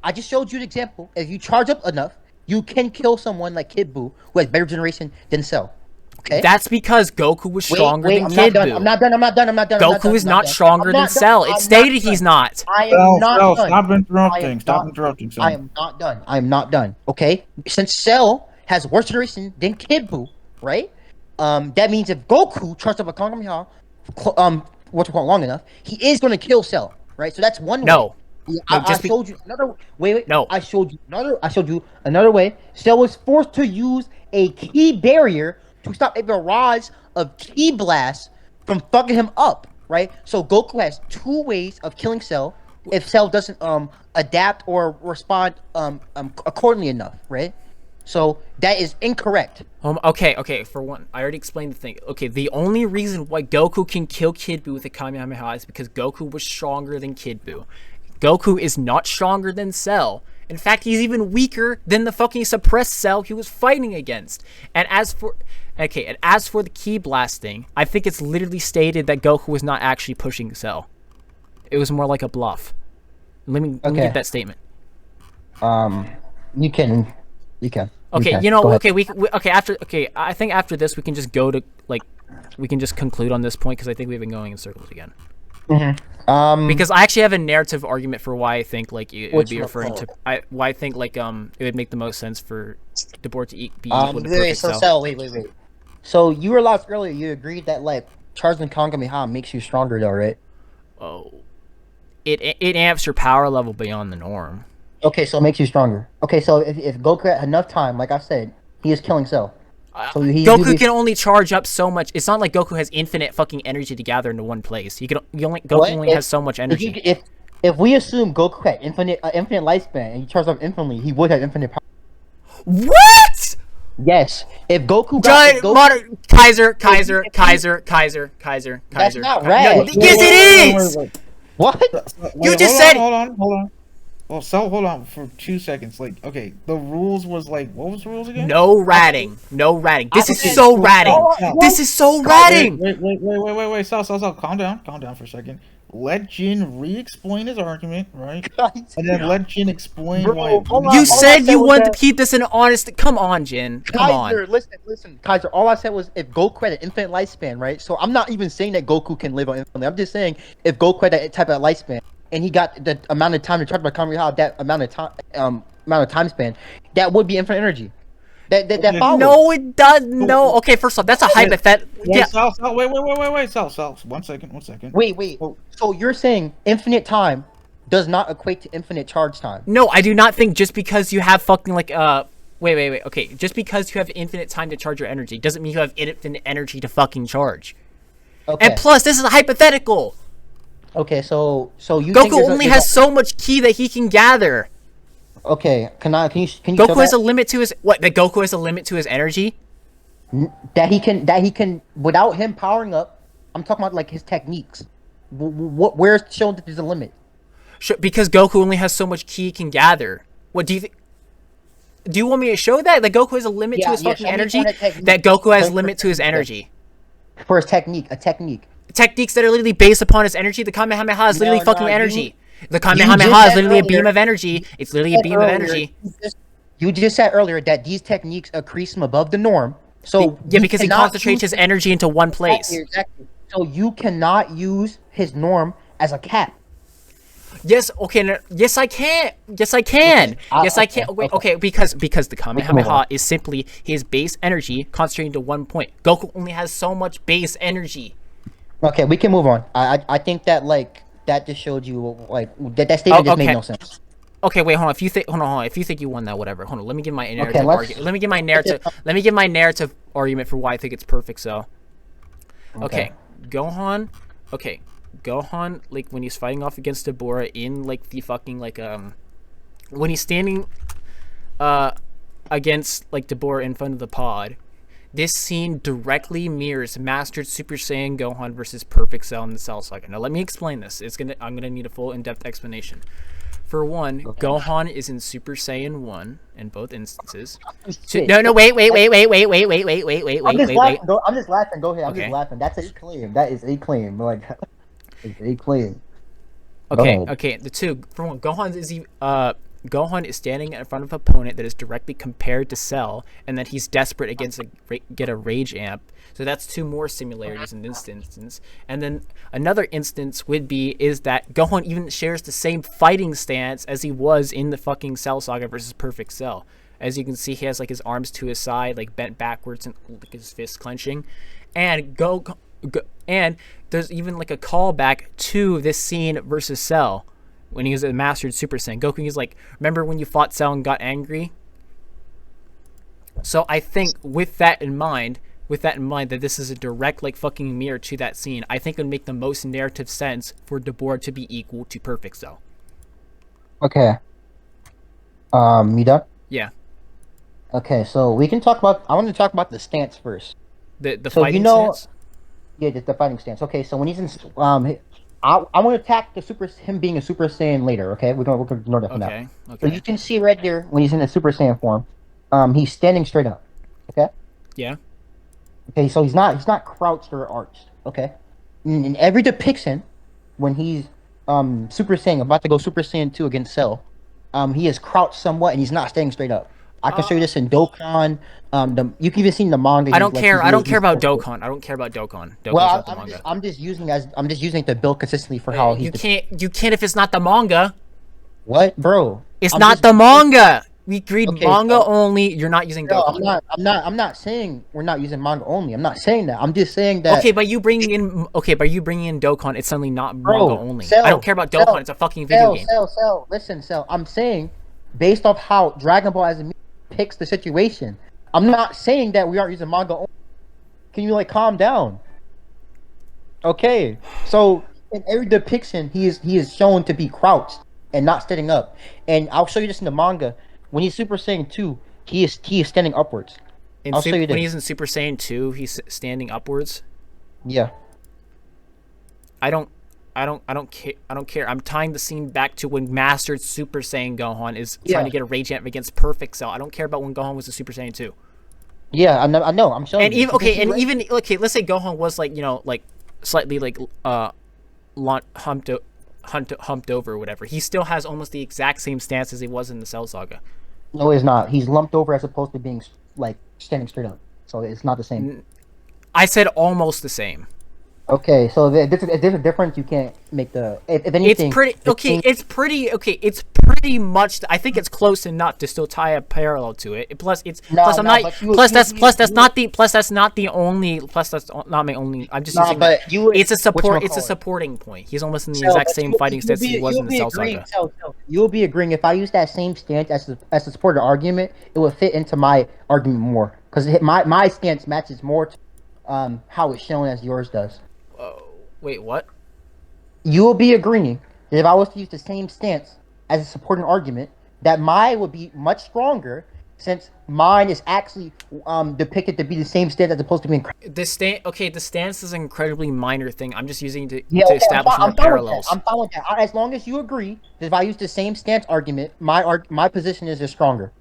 Speaker 1: I just showed you an example. If you charge up enough, you can kill someone like Kid Buu who has better generation than Cell. Okay.
Speaker 2: That's because Goku was stronger than
Speaker 1: I'm
Speaker 2: Kid
Speaker 1: not done.
Speaker 2: Buu.
Speaker 1: I'm not done.
Speaker 2: Goku is not stronger than Cell. It stated he's not.
Speaker 1: I am not done.
Speaker 3: Stop interrupting.
Speaker 1: I am
Speaker 3: Stop
Speaker 1: not-
Speaker 3: interrupting. Son.
Speaker 1: I am not done. Okay. Since Cell has worse generation than Kid Buu, right? That means if Goku charged up a Kamehameha, long enough, he is going to kill Cell, right? So that's one way.
Speaker 2: No.
Speaker 1: Yeah,
Speaker 2: No,
Speaker 1: I showed you another. Wait.
Speaker 2: No.
Speaker 1: I showed you another way. Cell was forced to use a key barrier to stop a barrage of Ki Blasts from fucking him up, right? So Goku has two ways of killing Cell if Cell doesn't adapt or respond accordingly enough, right? So that is incorrect.
Speaker 2: Okay. For one, I already explained the thing. Okay, the only reason why Goku can kill Kid Buu with a Kamehameha is because Goku was stronger than Kid Buu. Goku is not stronger than Cell. In fact, he's even weaker than the fucking suppressed Cell he was fighting against. And as for the Ki blasting, I think it's literally stated that Goku was not actually pushing Cell. It was more like a bluff. Let me get that statement.
Speaker 1: You can.
Speaker 2: Okay,
Speaker 1: Okay, go ahead.
Speaker 2: okay, I think after this we can just go to like, we can just conclude on this point because I think we've been going in circles again. Because I actually have a narrative argument for why I think like it would be referring to why I think like it would make the most sense for Dabura to be equal to perfect
Speaker 1: so
Speaker 2: cell.
Speaker 1: Cell, wait. So you were last earlier. You agreed that like charging Kamehameha makes you stronger, though, right?
Speaker 2: Oh, it amps your power level beyond the norm.
Speaker 1: Okay, so it makes you stronger. Okay, so if Goku had enough time, like I said, he is killing Cell. So
Speaker 2: Goku can only charge up so much. It's not like Goku has infinite fucking energy to gather into one place. Goku only has so much energy.
Speaker 1: If we assume Goku had infinite lifespan and he charged up infinitely, he would have infinite power.
Speaker 2: What?
Speaker 1: Yes. If Goku
Speaker 2: Kaiser.
Speaker 1: That's not right.
Speaker 2: No, yes, it is.
Speaker 1: What?
Speaker 2: You just said.
Speaker 3: Hold on. Well, so hold on for 2 seconds. Like, okay, the rules was like, what was the rules again?
Speaker 2: No ratting. This is so ratting.
Speaker 3: Wait. Sal, calm down for a second. Let Jin re-explain his argument, right? And then let Jin explain why.
Speaker 2: You said you wanted to keep this an honest. Come on, Jin. Come
Speaker 1: Kaiser,
Speaker 2: on.
Speaker 1: Listen, Kaiser. All I said was if Goku had an infinite lifespan, right? So I'm not even saying that Goku can live on infinitely. I'm just saying if Goku had that type of lifespan and he got the amount of time to charge by Kamehameha, that amount of time span, that would be infinite energy. That follows.
Speaker 2: No, it does. No. Okay, first off, that's a hypothetical. Yeah.
Speaker 3: Sal, wait. Sal, 1 second.
Speaker 1: Wait. So you're saying infinite time does not equate to infinite charge time?
Speaker 2: No, I do not think just because you have fucking like wait. Okay, just because you have infinite time to charge your energy doesn't mean you have infinite energy to fucking charge. Okay. And plus, this is a hypothetical.
Speaker 1: Okay, so you
Speaker 2: Goku only has so much ki that he can gather.
Speaker 1: Okay, can you
Speaker 2: Goku has a limit to his that Goku has a limit to his energy?
Speaker 1: That he can without him powering up. I'm talking about like his techniques. Where's shown that there's a limit?
Speaker 2: Sure, because Goku only has so much ki he can gather. What do you think? Do you want me to show that Goku has a limit to his fucking energy? That Goku has a limit to his energy.
Speaker 1: For his technique, a technique.
Speaker 2: Techniques that are literally based upon his energy. The Kamehameha is literally fucking energy. The Kamehameha is literally a beam of energy. It's literally a beam of energy.
Speaker 1: You just said earlier that these techniques accrete him above the norm. So
Speaker 2: yeah, because he concentrates his energy into one place.
Speaker 1: Exactly. So you cannot use his norm as a cap.
Speaker 2: Yes. Okay. No, yes, I can. Yes, I can. Yes, I can. Wait. Okay. Because the Kamehameha is simply his base energy concentrated into one point. Goku only has so much base energy.
Speaker 1: Okay, we can move on. I think that that just showed you that statement just made no sense.
Speaker 2: Okay, wait, hold on. If you think you won that, whatever. Hold on. Let me give my narrative argument. Let me give my narrative argument for why I think it's perfect. So, okay, Gohan. Okay, Gohan. Like when he's fighting off against Dabura in like the fucking when he's standing against like Dabura in front of the pod. This scene directly mirrors Mastered Super Saiyan Gohan versus Perfect Cell in the Cell Saga. Now let me explain this. I'm gonna need a full in-depth explanation. For one, Gohan is in Super Saiyan 1 in both instances. Wait.
Speaker 1: I'm just laughing. Go ahead. I'm just laughing. That's a claim. That is a claim. It's a claim.
Speaker 2: Okay. The two. For one, Gohan is standing in front of an opponent that is directly compared to Cell, and that he's desperate get a rage amp. So that's two more similarities in this instance. And then another instance is that Gohan even shares the same fighting stance as he was in the fucking Cell Saga versus Perfect Cell. As you can see, he has like his arms to his side, like bent backwards, and like his fists clenching. And and there's even like a callback to this scene versus Cell. When he was a Mastered Super Saiyan, Goku is like, remember when you fought Cell and got angry? So I think with that in mind that this is a direct like fucking mirror to that scene, I think it would make the most narrative sense for Dabura to be equal to Perfect Cell.
Speaker 1: Okay. You done?
Speaker 2: Yeah.
Speaker 1: Okay, so we can talk about. I want to talk about the stance first.
Speaker 2: The fighting stance.
Speaker 1: Yeah, the fighting stance. Okay, so when he's in I want to attack him being a Super Saiyan later. Okay, we're gonna ignore that for now.
Speaker 2: Okay.
Speaker 1: So you can see right there when he's in the Super Saiyan form, he's standing straight up. Okay.
Speaker 2: Yeah.
Speaker 1: Okay, so he's not crouched or arched. Okay. In every depiction, when he's Super Saiyan about to go Super Saiyan 2 against Cell, he is crouched somewhat and he's not standing straight up. I can show you this in Dokkan. You can even see in the manga.
Speaker 2: I don't care. I don't care about
Speaker 1: Dokkan.
Speaker 2: Dokkan. I don't care about Dokkan. Dokkan's
Speaker 1: Well,
Speaker 2: not the manga.
Speaker 1: I'm just using it to build consistently for how he's.
Speaker 2: You can't if it's not the manga.
Speaker 1: What, bro?
Speaker 2: It's not the manga. We agreed manga only. You're not using
Speaker 1: No,
Speaker 2: Dokkan.
Speaker 1: I'm not saying we're not using manga only. I'm not saying that. I'm just saying that.
Speaker 2: Okay, but you bringing in Dokkan, it's suddenly not manga only. I don't care about Dokkan. It's a fucking video game.
Speaker 1: Listen, I'm saying, based off how Dragon Ball as a picks the situation, I'm not saying that we aren't using manga only. Can you like calm down? Okay, so in every depiction, he is shown to be crouched and not standing up, and I'll show you this in the manga. When he's Super Saiyan 2, he is standing upwards. I'll show you this.
Speaker 2: When he's in Super Saiyan 2, he's standing upwards.
Speaker 1: Yeah.
Speaker 2: I don't care. I'm tying the scene back to when Mastered Super Saiyan Gohan is trying to get a Rage Amp against Perfect Cell. I don't care about when Gohan was a Super Saiyan 2.
Speaker 1: Yeah, I know. I'm showing.
Speaker 2: And
Speaker 1: you.
Speaker 2: Even let's say Gohan was slightly humped over or whatever. He still has almost the exact same stance as he was in the Cell Saga.
Speaker 1: No, he's not. He's lumped over as opposed to being like standing straight up. So it's not the same.
Speaker 2: I said almost the same.
Speaker 1: Okay, so there's a difference. You can't make the. If anything,
Speaker 2: It's pretty much. I think it's close enough to still tie a parallel to it. Plus, that's not the only. Plus, that's not my only. I'm just using.
Speaker 1: But
Speaker 2: it's a support. It's a supporting point. He's almost in the exact same fighting stance he was in the Cell Saga.
Speaker 1: You'll be agreeing if I use that same stance as a supporter argument, it would fit into my argument more because my stance matches more to how it's shown as yours does.
Speaker 2: Wait, what?
Speaker 1: You will be agreeing that if I was to use the same stance as a supporting argument, that mine would be much stronger since mine is actually depicted to be the same stance as opposed to being.
Speaker 2: The stance is an incredibly minor thing. I'm just using it to establish more parallels.
Speaker 1: I'm fine with that. As long as you agree that if I use the same stance argument, my position is stronger.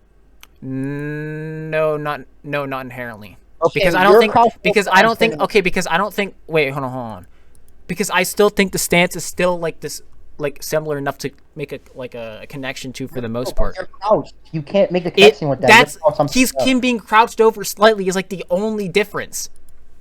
Speaker 2: No, not inherently.
Speaker 1: Okay,
Speaker 2: because I don't think. Wait, hold on. Because I still think the stance is still like this, like similar enough to make a connection to for the most part.
Speaker 1: You're crouched. You can't make the connection with that.
Speaker 2: Him being crouched over slightly is like the only difference.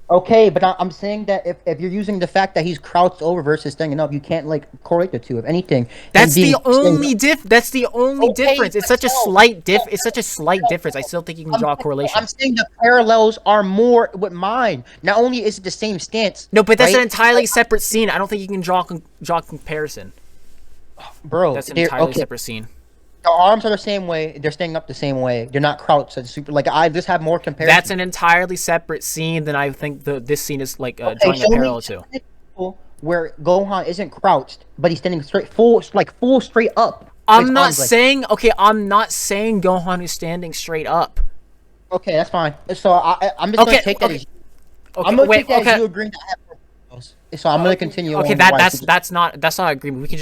Speaker 1: Okay, but I'm saying that if you're using the fact that he's crouched over versus standing up, you can't like correlate the two. If anything,
Speaker 2: that's the only difference. It's such a slight difference. I still think you can draw a correlation.
Speaker 1: I'm saying the parallels are more with mine. Not only is it the same stance.
Speaker 2: No, but that's an entirely separate scene. I don't think you can draw comparison.
Speaker 1: Bro,
Speaker 2: that's an entirely separate scene.
Speaker 1: The arms are the same way. They're standing up the same way. They're not crouched. It's super. Like I just have more comparison.
Speaker 2: That's an entirely separate scene than I think this scene is like drawing a parallel to.
Speaker 1: Where Gohan isn't crouched, but he's standing full straight up.
Speaker 2: I'm not saying Gohan is standing straight up.
Speaker 1: Okay, that's fine. So I'm just gonna take that as I'm gonna take that as you agreeing to have. So I'm gonna continue.
Speaker 2: Okay, that's not agreement. We can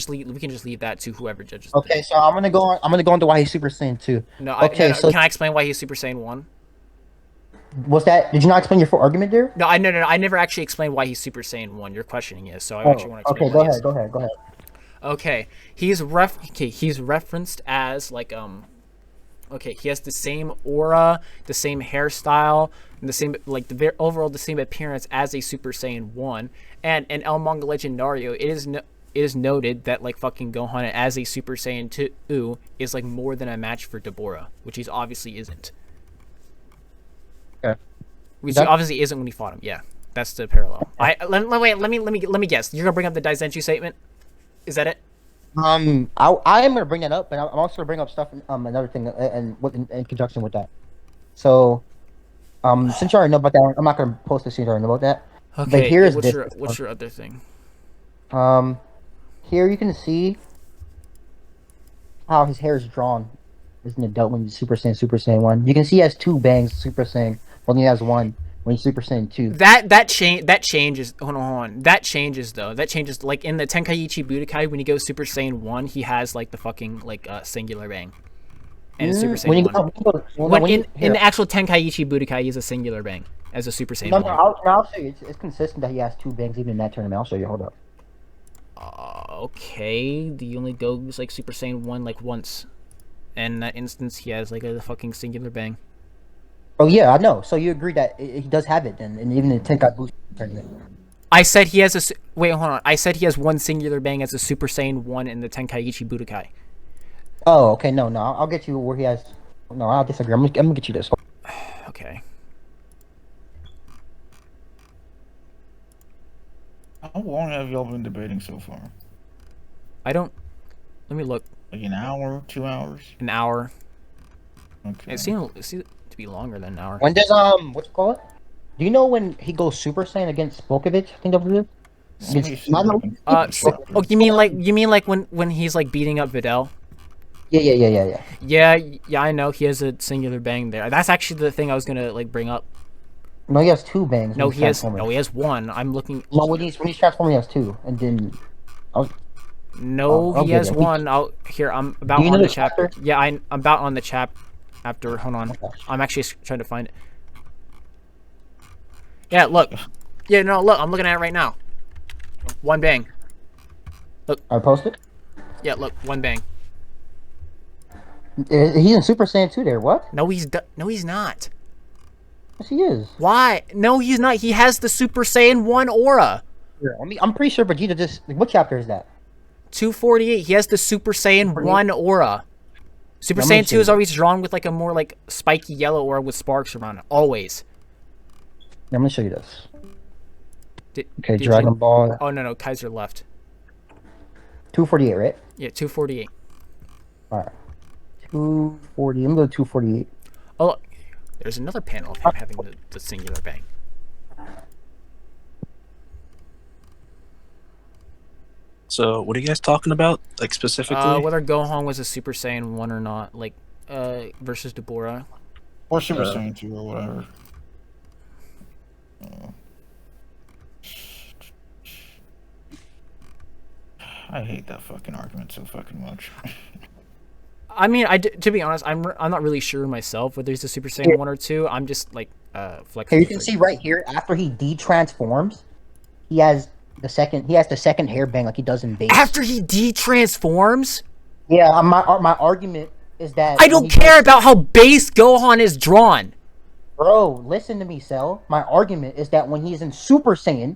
Speaker 2: just leave that to whoever judges.
Speaker 1: Okay, so I'm gonna go into why he's Super Saiyan 2.
Speaker 2: No,
Speaker 1: so
Speaker 2: can I explain why he's Super Saiyan 1?
Speaker 1: Was that? Did you not explain your full argument there?
Speaker 2: No, I never actually explained why he's Super Saiyan 1. You're questioning it, so I actually want to explain.
Speaker 1: Okay, go ahead.
Speaker 2: Okay, he's referenced as like Okay, he has the same aura, the same hairstyle, and the same overall the same appearance as a Super Saiyan 1. And in El Manga Legendario, it is noted that like fucking Gohan as a Super Saiyan 2 is like more than a match for Dabura, which he obviously isn't.
Speaker 1: Okay.
Speaker 2: Which he obviously isn't when he fought him. Yeah, that's the parallel. Let me guess. You're gonna bring up the Daizenshuu statement? Is that it?
Speaker 1: I am gonna bring that up, but I'm also gonna bring up stuff. Another thing, in conjunction with that. So, since you already know about that, I'm not gonna post this. Since you already know about that.
Speaker 2: Okay.
Speaker 1: But here's
Speaker 2: what's your other thing?
Speaker 1: Here you can see how his hair is drawn as an adult when he's Super Saiyan 1. You can see he has 2 bangs, Super Saiyan. Well, he has 1 when he's Super Saiyan 2.
Speaker 2: That changes. Hold on. That changes though. That changes. Like in the Tenkaichi Budokai, when he goes Super Saiyan 1, he has like the fucking singular bang. And Super Saiyan 1. In the actual Tenkaichi Budokai, he has a singular bang as a Super Saiyan 1.
Speaker 1: I'll show you. It's consistent that he has 2 bangs even in that tournament. I'll show you. Hold up.
Speaker 2: Okay. Do you only go like Super Saiyan 1 like once? in that instance, he has like a fucking singular bang.
Speaker 1: Oh yeah, I know. So you agree that he does have it then, and even the Tenkai boost tournament.
Speaker 2: I said he has a wait. Hold on. I said he has one singular bang as a Super Saiyan 1 in the Tenkaichi Budokai.
Speaker 1: Oh, okay. No, I'll get you where he has. No, I'll disagree. I'm gonna get you this.
Speaker 2: Okay.
Speaker 3: How long have y'all been debating so far?
Speaker 2: I don't. Let me look.
Speaker 3: Like an hour, 2 hours?
Speaker 2: An hour.
Speaker 3: Okay.
Speaker 2: It seemed to be longer than an hour.
Speaker 1: When does what you call it? Do you know when he goes Super Saiyan against Volkovich? I think that was it.
Speaker 3: Let me see if I can-
Speaker 2: Oh, you mean like when he's like beating up Videl?
Speaker 1: Yeah.
Speaker 2: Yeah, I know he has a singular bang there. That's actually the thing I was gonna like bring up.
Speaker 1: No, he has two bangs.
Speaker 2: No,
Speaker 1: when he's
Speaker 2: he has
Speaker 1: transforming.
Speaker 2: one. I'm looking.
Speaker 1: No, when he's transforming, he has two, and then.
Speaker 2: No,
Speaker 1: I'll
Speaker 2: he
Speaker 1: get
Speaker 2: has
Speaker 1: it.
Speaker 2: one. I'm about
Speaker 1: Do you know
Speaker 2: on the
Speaker 1: the
Speaker 2: chapter.
Speaker 1: chapter?
Speaker 2: Yeah, I'm about on the chapter. Hold on.
Speaker 1: Okay.
Speaker 2: I'm actually trying to find it. Yeah, look. Yeah, no, look. I'm looking at it right now. One bang.
Speaker 1: I posted.
Speaker 2: Yeah, look. One bang.
Speaker 1: He's in Super Saiyan 2 there. What?
Speaker 2: No, he's not.
Speaker 1: Yes, he is.
Speaker 2: Why? No, he's not. He has the Super Saiyan 1 aura.
Speaker 1: Yeah, I mean, I'm pretty sure Vegeta just. What chapter is that?
Speaker 2: 248. He has the Super Saiyan 1 aura. Super
Speaker 1: Let me
Speaker 2: Saiyan 2
Speaker 1: see.
Speaker 2: is always drawn with like a more like spiky yellow aura with sparks around it. Always.
Speaker 1: Let me show you this. Okay,
Speaker 2: did
Speaker 1: Dragon
Speaker 2: you-
Speaker 1: Ball
Speaker 2: Oh no, Kaiser left.
Speaker 1: 248, right?
Speaker 2: Yeah, 248.
Speaker 1: All right. 240. I'm going to 248.
Speaker 2: Oh, look. There's another panel of him having the singular bang.
Speaker 4: So, what are you guys talking about, like specifically?
Speaker 2: Whether Gohan was a Super Saiyan 1 or not, like, versus Dabura.
Speaker 3: Or Super Saiyan 2 or whatever. I hate that fucking argument so fucking much.
Speaker 2: I mean, to be honest, I'm not really sure myself whether he's a Super Saiyan 1 or 2. I'm just, like, flexible.
Speaker 1: Here you can see right here, after he de-transforms, he has the second hair bang like he does in base.
Speaker 2: After he de-transforms?
Speaker 1: Yeah, my argument is that
Speaker 2: I don't care about how base Gohan is drawn.
Speaker 1: Bro, listen to me, Cell. My argument is that when he's in Super Saiyan,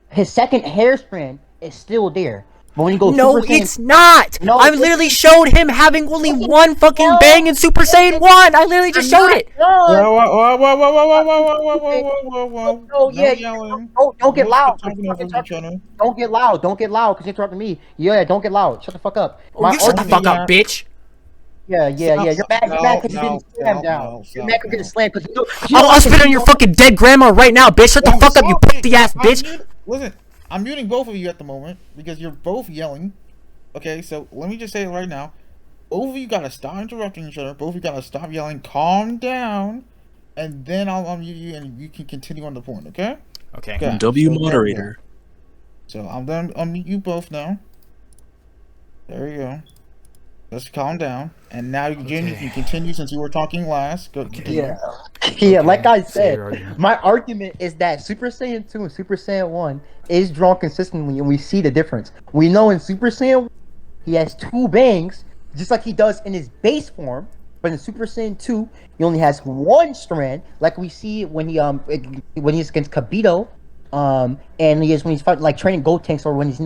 Speaker 1: his second hair strand is still there. But when he goes
Speaker 2: No,
Speaker 1: Super Saiyan,
Speaker 2: it's not.
Speaker 1: No,
Speaker 2: I literally showed him having only one fucking bang in Super Saiyan 1. I literally just showed it.
Speaker 3: Whoa.
Speaker 1: Oh, yeah,
Speaker 3: yelling.
Speaker 1: don't get loud.
Speaker 3: Talking over each other.
Speaker 1: Don't get loud, because you're interrupting me. Yeah, don't get loud. Shut the fuck up.
Speaker 2: Oh, you shut the fuck up, bitch.
Speaker 1: Yeah. You're mad because you didn't slam down.
Speaker 3: no,
Speaker 1: You're mad because you didn't slam because
Speaker 2: I'll spit on your fucking dead grandma right now, bitch. Shut the fuck up, you pussy ass bitch.
Speaker 3: Listen, I'm muting both of you at the moment because you're both yelling. Okay, so let me just say it right now. Both of you gotta stop interrupting each other. Both of you gotta stop yelling. Calm down, and then I'll unmute you and you can continue on the point. Okay?
Speaker 2: Okay.
Speaker 3: Okay.
Speaker 4: W
Speaker 3: So,
Speaker 4: moderator.
Speaker 3: So I'm done. Unmute you both now. There you go. Let's calm down. And now you can continue since you were talking last. Go. Continue.
Speaker 1: Yeah, like I
Speaker 2: Say your
Speaker 1: said,
Speaker 2: argument.
Speaker 1: my argument is that Super Saiyan 2 and Super Saiyan 1 is drawn consistently, and we see the difference. We know in Super Saiyan 1, he has two bangs, just like he does in his base form, but in Super Saiyan 2, he only has one strand, like we see when he's against Kabito, and when he's fighting, like training Gold Tanks, or when he's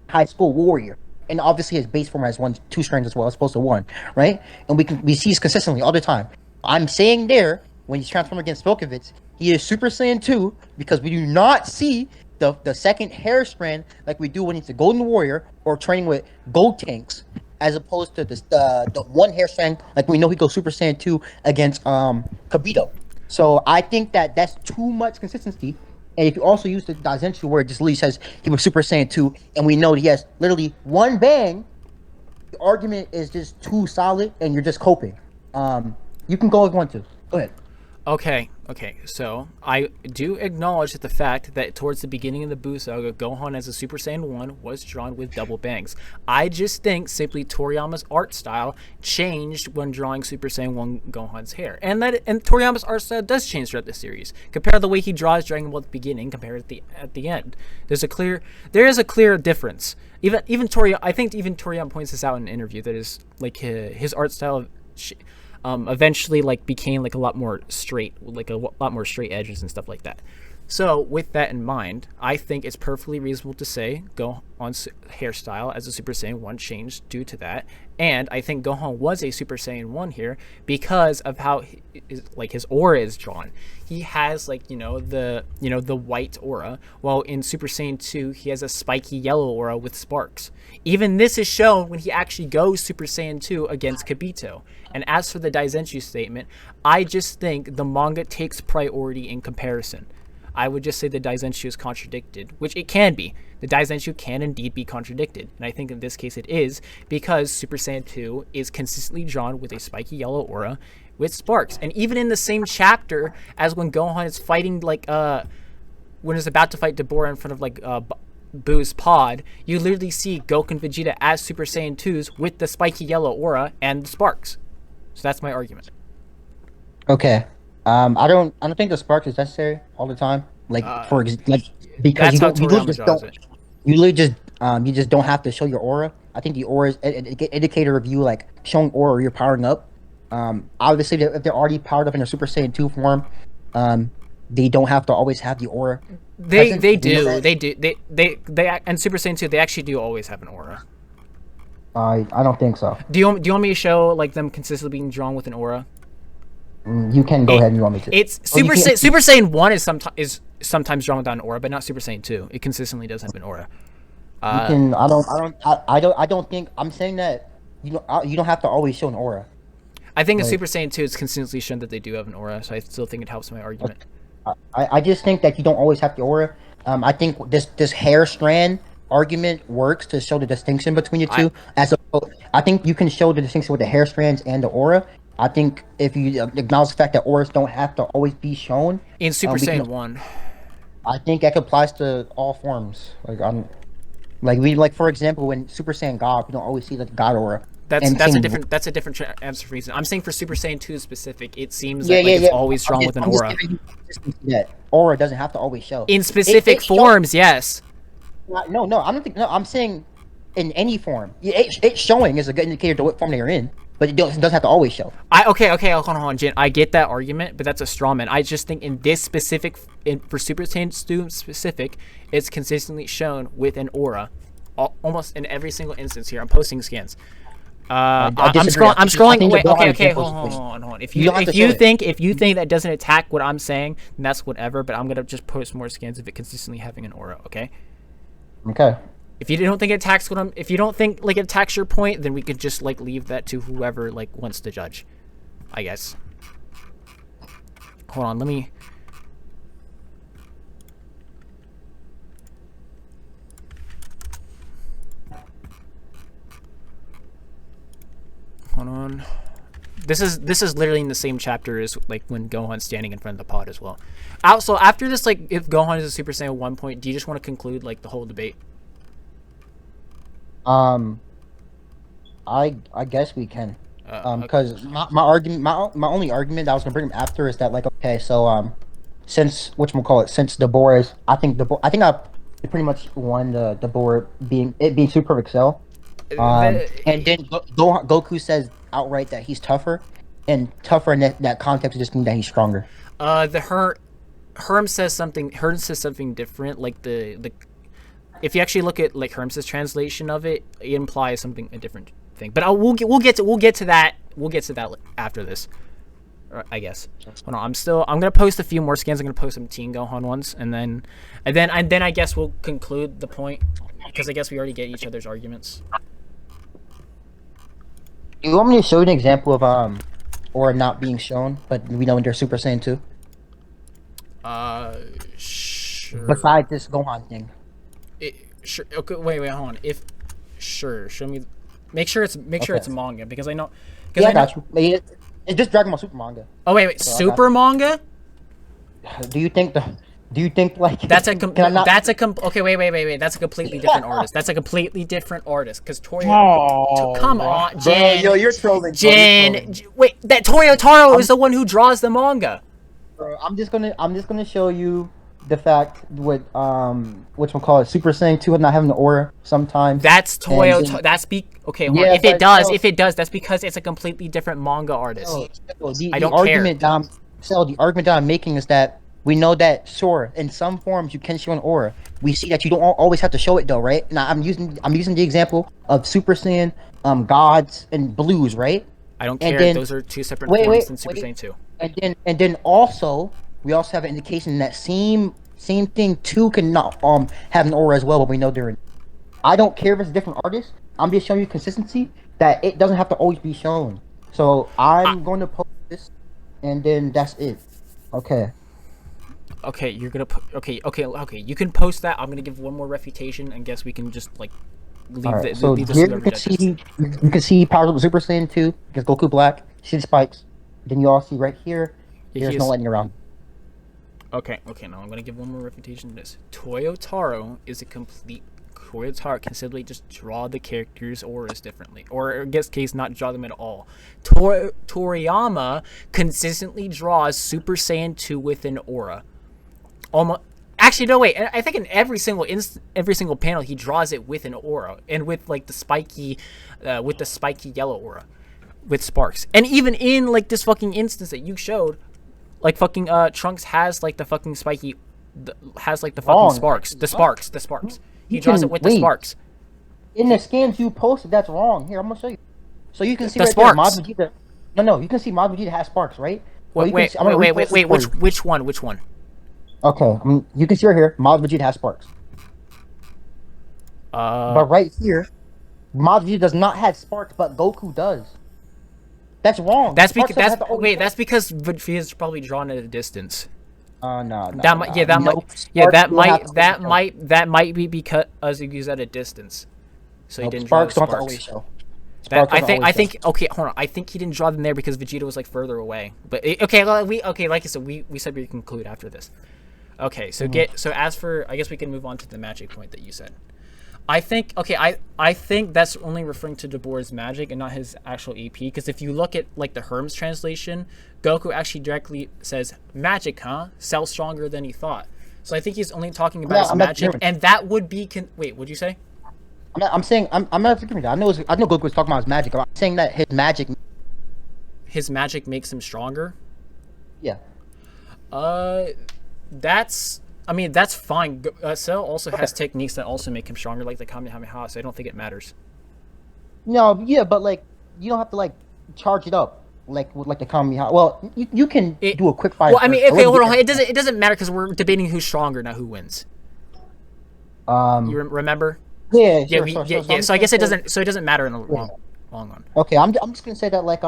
Speaker 1: high school warrior. And obviously his base form has two strands as well, as opposed to one, right? And we see this consistently all the time. I'm saying there, when he's transformed against Volkovich, he is Super Saiyan 2 because we do not see the second hair strand like we do when he's a Golden Warrior or training with Gold Tanks, as opposed to the one hair strand like we know he goes Super Saiyan 2 against Kabito. So I think that's too much consistency. And if you also use the Dazenshi where it just literally says he was Super Saiyan 2, and we know he has literally one bang, the argument is just too solid, and you're just coping. You can go if you want to. Go ahead.
Speaker 2: Okay, so I do acknowledge that the fact that towards the beginning of the Buu saga, Gohan as a Super Saiyan 1 was drawn with double bangs. I just think simply Toriyama's art style changed when drawing Super Saiyan 1 Gohan's hair. And Toriyama's art style does change throughout the series. Compare the way he draws Dragon Ball at the beginning compared to at the end. There is a clear difference. Even Toriyama, I think even Toriyama points this out in an interview, that is like his art style eventually like became like a lot more straight, like a lot more straight edges and stuff like that. So with that in mind, I think it's perfectly reasonable to say Gohan's hairstyle as a Super Saiyan 1 changed due to that. And I think Gohan was a Super Saiyan 1 here because of how his aura is drawn. He has like, the white aura, while in Super Saiyan 2 he has a spiky yellow aura with sparks. Even this is shown when he actually goes Super Saiyan 2 against Kibito. And as for the Daizenshuu statement, I just think the manga takes priority in comparison. I would just say the Daizenshuu is contradicted, which it can be. The Daizenshuu can indeed be contradicted, and I think in this case it is, because Super Saiyan 2 is consistently drawn with a spiky yellow aura with sparks. And even in the same chapter as when Gohan is fighting, when he's about to fight Dabura in front of, Buu's pod, you literally see Goku and Vegeta as Super Saiyan 2s with the spiky yellow aura and the sparks. So that's my argument.
Speaker 1: Okay. I don't think the spark is necessary all the time. Because
Speaker 2: That's how Toriyama draws it.
Speaker 1: you just don't have to show your aura. I think the aura is an indicator of you like showing aura or you're powering up. Obviously, if they're already powered up in a Super Saiyan 2 form, they don't have to always have the aura.
Speaker 2: They do and Super Saiyan 2 they actually do always have an aura.
Speaker 1: I don't think so.
Speaker 2: Do you want me to show like them consistently being drawn with an aura?
Speaker 1: You can go ahead and you want me to.
Speaker 2: It's Super Saiyan 1 is sometimes drawn without an aura, but not Super Saiyan 2. It consistently does have an aura.
Speaker 1: I don't think I'm saying that you don't have to always show an aura.
Speaker 2: I think in Super Saiyan 2 it's consistently shown that they do have an aura, so I still think it helps my argument.
Speaker 1: I just think that you don't always have the aura. I think this hair strand argument works to show the distinction between the two. I think you can show the distinction with the hair strands and the aura. I think if you acknowledge the fact that auras don't have to always be shown
Speaker 2: In Super Saiyan 1.
Speaker 1: I think that applies to all forms. For example, when Super Saiyan God, we don't always see the God aura.
Speaker 2: That's a different answer reason. I'm saying for Super Saiyan 2 specific, it seems that it's always drawn with an aura.
Speaker 1: That aura doesn't have to always show.
Speaker 2: In specific forms, yes.
Speaker 1: No, I don't think. No, I'm saying in any form. It's showing is a good indicator to what form they're in, but it doesn't have to always show.
Speaker 2: Okay, hold on, Jin. I get that argument, but that's a straw man. I just think in this specific, for Super Saiyan 2 specific, it's consistently shown with an aura, almost in every single instance. Here, I'm posting scans. I'm scrolling. Wait, okay, hold on. If you think that doesn't attack what I'm saying, then that's whatever. But I'm gonna just post more scans of it consistently having an aura. Okay.
Speaker 1: Okay.
Speaker 2: If you don't think it attacks if you don't think like it attacks your point, then we could just like leave that to whoever like wants to judge, I guess. Hold on, let me. Hold on. This is literally in the same chapter as like when Gohan's standing in front of the pod as well. Also, after this, like if Gohan is a Super Saiyan 1 point, do you just want to conclude like the whole debate?
Speaker 1: I guess we can. Because my argument, my only argument that I was gonna bring up after is that like okay, so since since Dabura is, I think I pretty much won the Dabura being Super Excel. And then Goku says outright that he's tougher, and tougher in that context just means that he's stronger.
Speaker 2: Herm says something different. Like if you actually look at like Herm's translation of it, it implies a different thing. But we'll get to that after this, I guess. Hold on, I'm gonna post a few more scans. I'm gonna post some Teen Gohan ones, and then I guess we'll conclude the point because I guess we already get each other's arguments.
Speaker 1: You want me to show you an example of aura not being shown, but we know when they're Super Saiyan 2?
Speaker 2: Sure.
Speaker 1: Besides this Gohan thing.
Speaker 2: Sure. Okay, wait, hold on. Show me. Make sure it's manga because I know.
Speaker 1: Yeah, I got you. It's just Dragon Ball Super manga.
Speaker 2: Oh wait,
Speaker 1: So I
Speaker 2: super manga?
Speaker 1: Do you think like
Speaker 2: That's a
Speaker 1: can I not-
Speaker 2: okay, wait. That's a completely different artist. That's a completely different artist because Toyo.
Speaker 3: Oh,
Speaker 2: Come
Speaker 3: bro.
Speaker 2: on,
Speaker 1: Bro,
Speaker 2: Jin.
Speaker 1: yo, you're trolling. Bro, you're
Speaker 2: Jin.
Speaker 1: trolling.
Speaker 2: Wait, that Toyotaro is the one who draws the manga.
Speaker 1: Bro, I'm just gonna show you the fact with whatchamacallit, Super Saiyan 2 not having the aura sometimes.
Speaker 2: That's Toyo.
Speaker 1: And then-
Speaker 2: That's okay. Hold on.
Speaker 1: Yeah,
Speaker 2: If it
Speaker 1: but
Speaker 2: does,
Speaker 1: still-
Speaker 2: that's because it's a completely different manga artist. I
Speaker 1: The
Speaker 2: don't
Speaker 1: argument that the argument that I'm making is that we know that sure, in some forms you can show an aura. We see that you don't always have to show it though, right? And I'm using the example of Super Saiyan, gods and blues, right?
Speaker 2: I don't
Speaker 1: And
Speaker 2: care.
Speaker 1: then-
Speaker 2: Those are two separate
Speaker 1: wait,
Speaker 2: forms
Speaker 1: wait,
Speaker 2: than Super
Speaker 1: wait.
Speaker 2: Saiyan 2.
Speaker 1: And then also we also have an indication that same thing too can not have an aura as well, but we know they're in. I don't care if it's a different artist. I'm just showing you consistency that it doesn't have to always be shown. So I'm going to post this, and then that's it. Okay.
Speaker 2: Okay, you're gonna put. Okay. You can post that. I'm gonna give one more refutation, and guess we can just like leave
Speaker 1: All
Speaker 2: the
Speaker 1: right. So
Speaker 2: leave this
Speaker 1: here
Speaker 2: to
Speaker 1: you
Speaker 2: the
Speaker 1: can
Speaker 2: judges.
Speaker 1: see Powers Up Super Saiyan 2 because Goku Black. See the spikes. Then you all see right here.
Speaker 2: Yeah,
Speaker 1: There's
Speaker 2: he
Speaker 1: no
Speaker 2: is-
Speaker 1: lightning around.
Speaker 2: Okay. Now I'm gonna give one more refutation to this. Toyotaro is a complete. Toyotaro can simply just draw the characters' auras differently, or in this case, not draw them at all. Toriyama consistently draws Super Saiyan 2 with an aura. Almost. Actually, no, wait. I think in every single panel he draws it with an aura, and with like the spiky yellow aura, with sparks. And even in like this fucking instance that you showed, like fucking Trunks has like the fucking spiky, has like the fucking
Speaker 1: Wrong.
Speaker 2: sparks, the sparks. He
Speaker 1: You
Speaker 2: draws
Speaker 1: can-
Speaker 2: it with the
Speaker 1: wait.
Speaker 2: sparks.
Speaker 1: In the scans you posted, that's wrong. Here, I'm gonna show you. So you can see
Speaker 2: The
Speaker 1: right
Speaker 2: sparks.
Speaker 1: there, Maz Vegeta. No, you can see Maz Vegeta has sparks, right? Well, you can
Speaker 2: Wait.
Speaker 1: see- I'm gonna repost this for you.
Speaker 2: Which one?
Speaker 1: Okay, you can see right here, Maz Vegeta has sparks. But right here, Maz Vegeta does not have sparks, but Goku does. That's wrong.
Speaker 2: That's
Speaker 1: Sparks
Speaker 2: because
Speaker 1: doesn't have to always-
Speaker 2: that's because Vegeta's probably drawn at a distance.
Speaker 1: No.
Speaker 2: That might, yeah, that
Speaker 1: No,
Speaker 2: might, yeah, that
Speaker 1: sparks don't have to always show.
Speaker 2: that might be because he was at a distance, so he
Speaker 1: Nope,
Speaker 2: didn't draw
Speaker 1: sparks
Speaker 2: the
Speaker 1: don't have to
Speaker 2: sparks.
Speaker 1: always show.
Speaker 2: That,
Speaker 1: Sparks
Speaker 2: I
Speaker 1: don't
Speaker 2: think,
Speaker 1: always show.
Speaker 2: okay, hold on. I think he didn't draw them there because Vegeta was like further away. But okay, well, like I said, we said we conclude after this. Okay, so as for, I guess we can move on to the magic point that you said. I think I think that's only referring to Dabura's magic and not his actual EP. Because if you look at like the Hermes translation, Goku actually directly says, "Magic, huh? Cell stronger than he thought." So I think he's only talking about his
Speaker 1: I'm not
Speaker 2: magic,
Speaker 1: hearing.
Speaker 2: and that would be. Wait, what'd you say?
Speaker 1: I'm saying I'm not forgiving that. I know Goku was talking about his magic. I'm saying that his magic.
Speaker 2: His magic makes him stronger.
Speaker 1: Yeah.
Speaker 2: That's. I mean, that's fine. Cell also has techniques that also make him stronger, like the Kamehameha. So I don't think it matters.
Speaker 1: No, yeah, but like you don't have to like charge it up like with like the Kamehameha. Well, you can do a quick fire.
Speaker 2: Well, I mean,
Speaker 1: first.
Speaker 2: okay, hold on. It doesn't matter because we're debating who's stronger, not who wins. You remember?
Speaker 1: Yeah,
Speaker 2: Yeah,
Speaker 1: sure,
Speaker 2: yeah. So I guess it doesn't matter in the long run.
Speaker 1: Okay, I'm just gonna say that like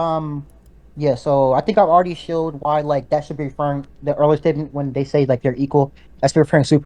Speaker 1: yeah. So I think I've already showed why like that should be referring the earlier statement when they say like they're equal. That's referring to Super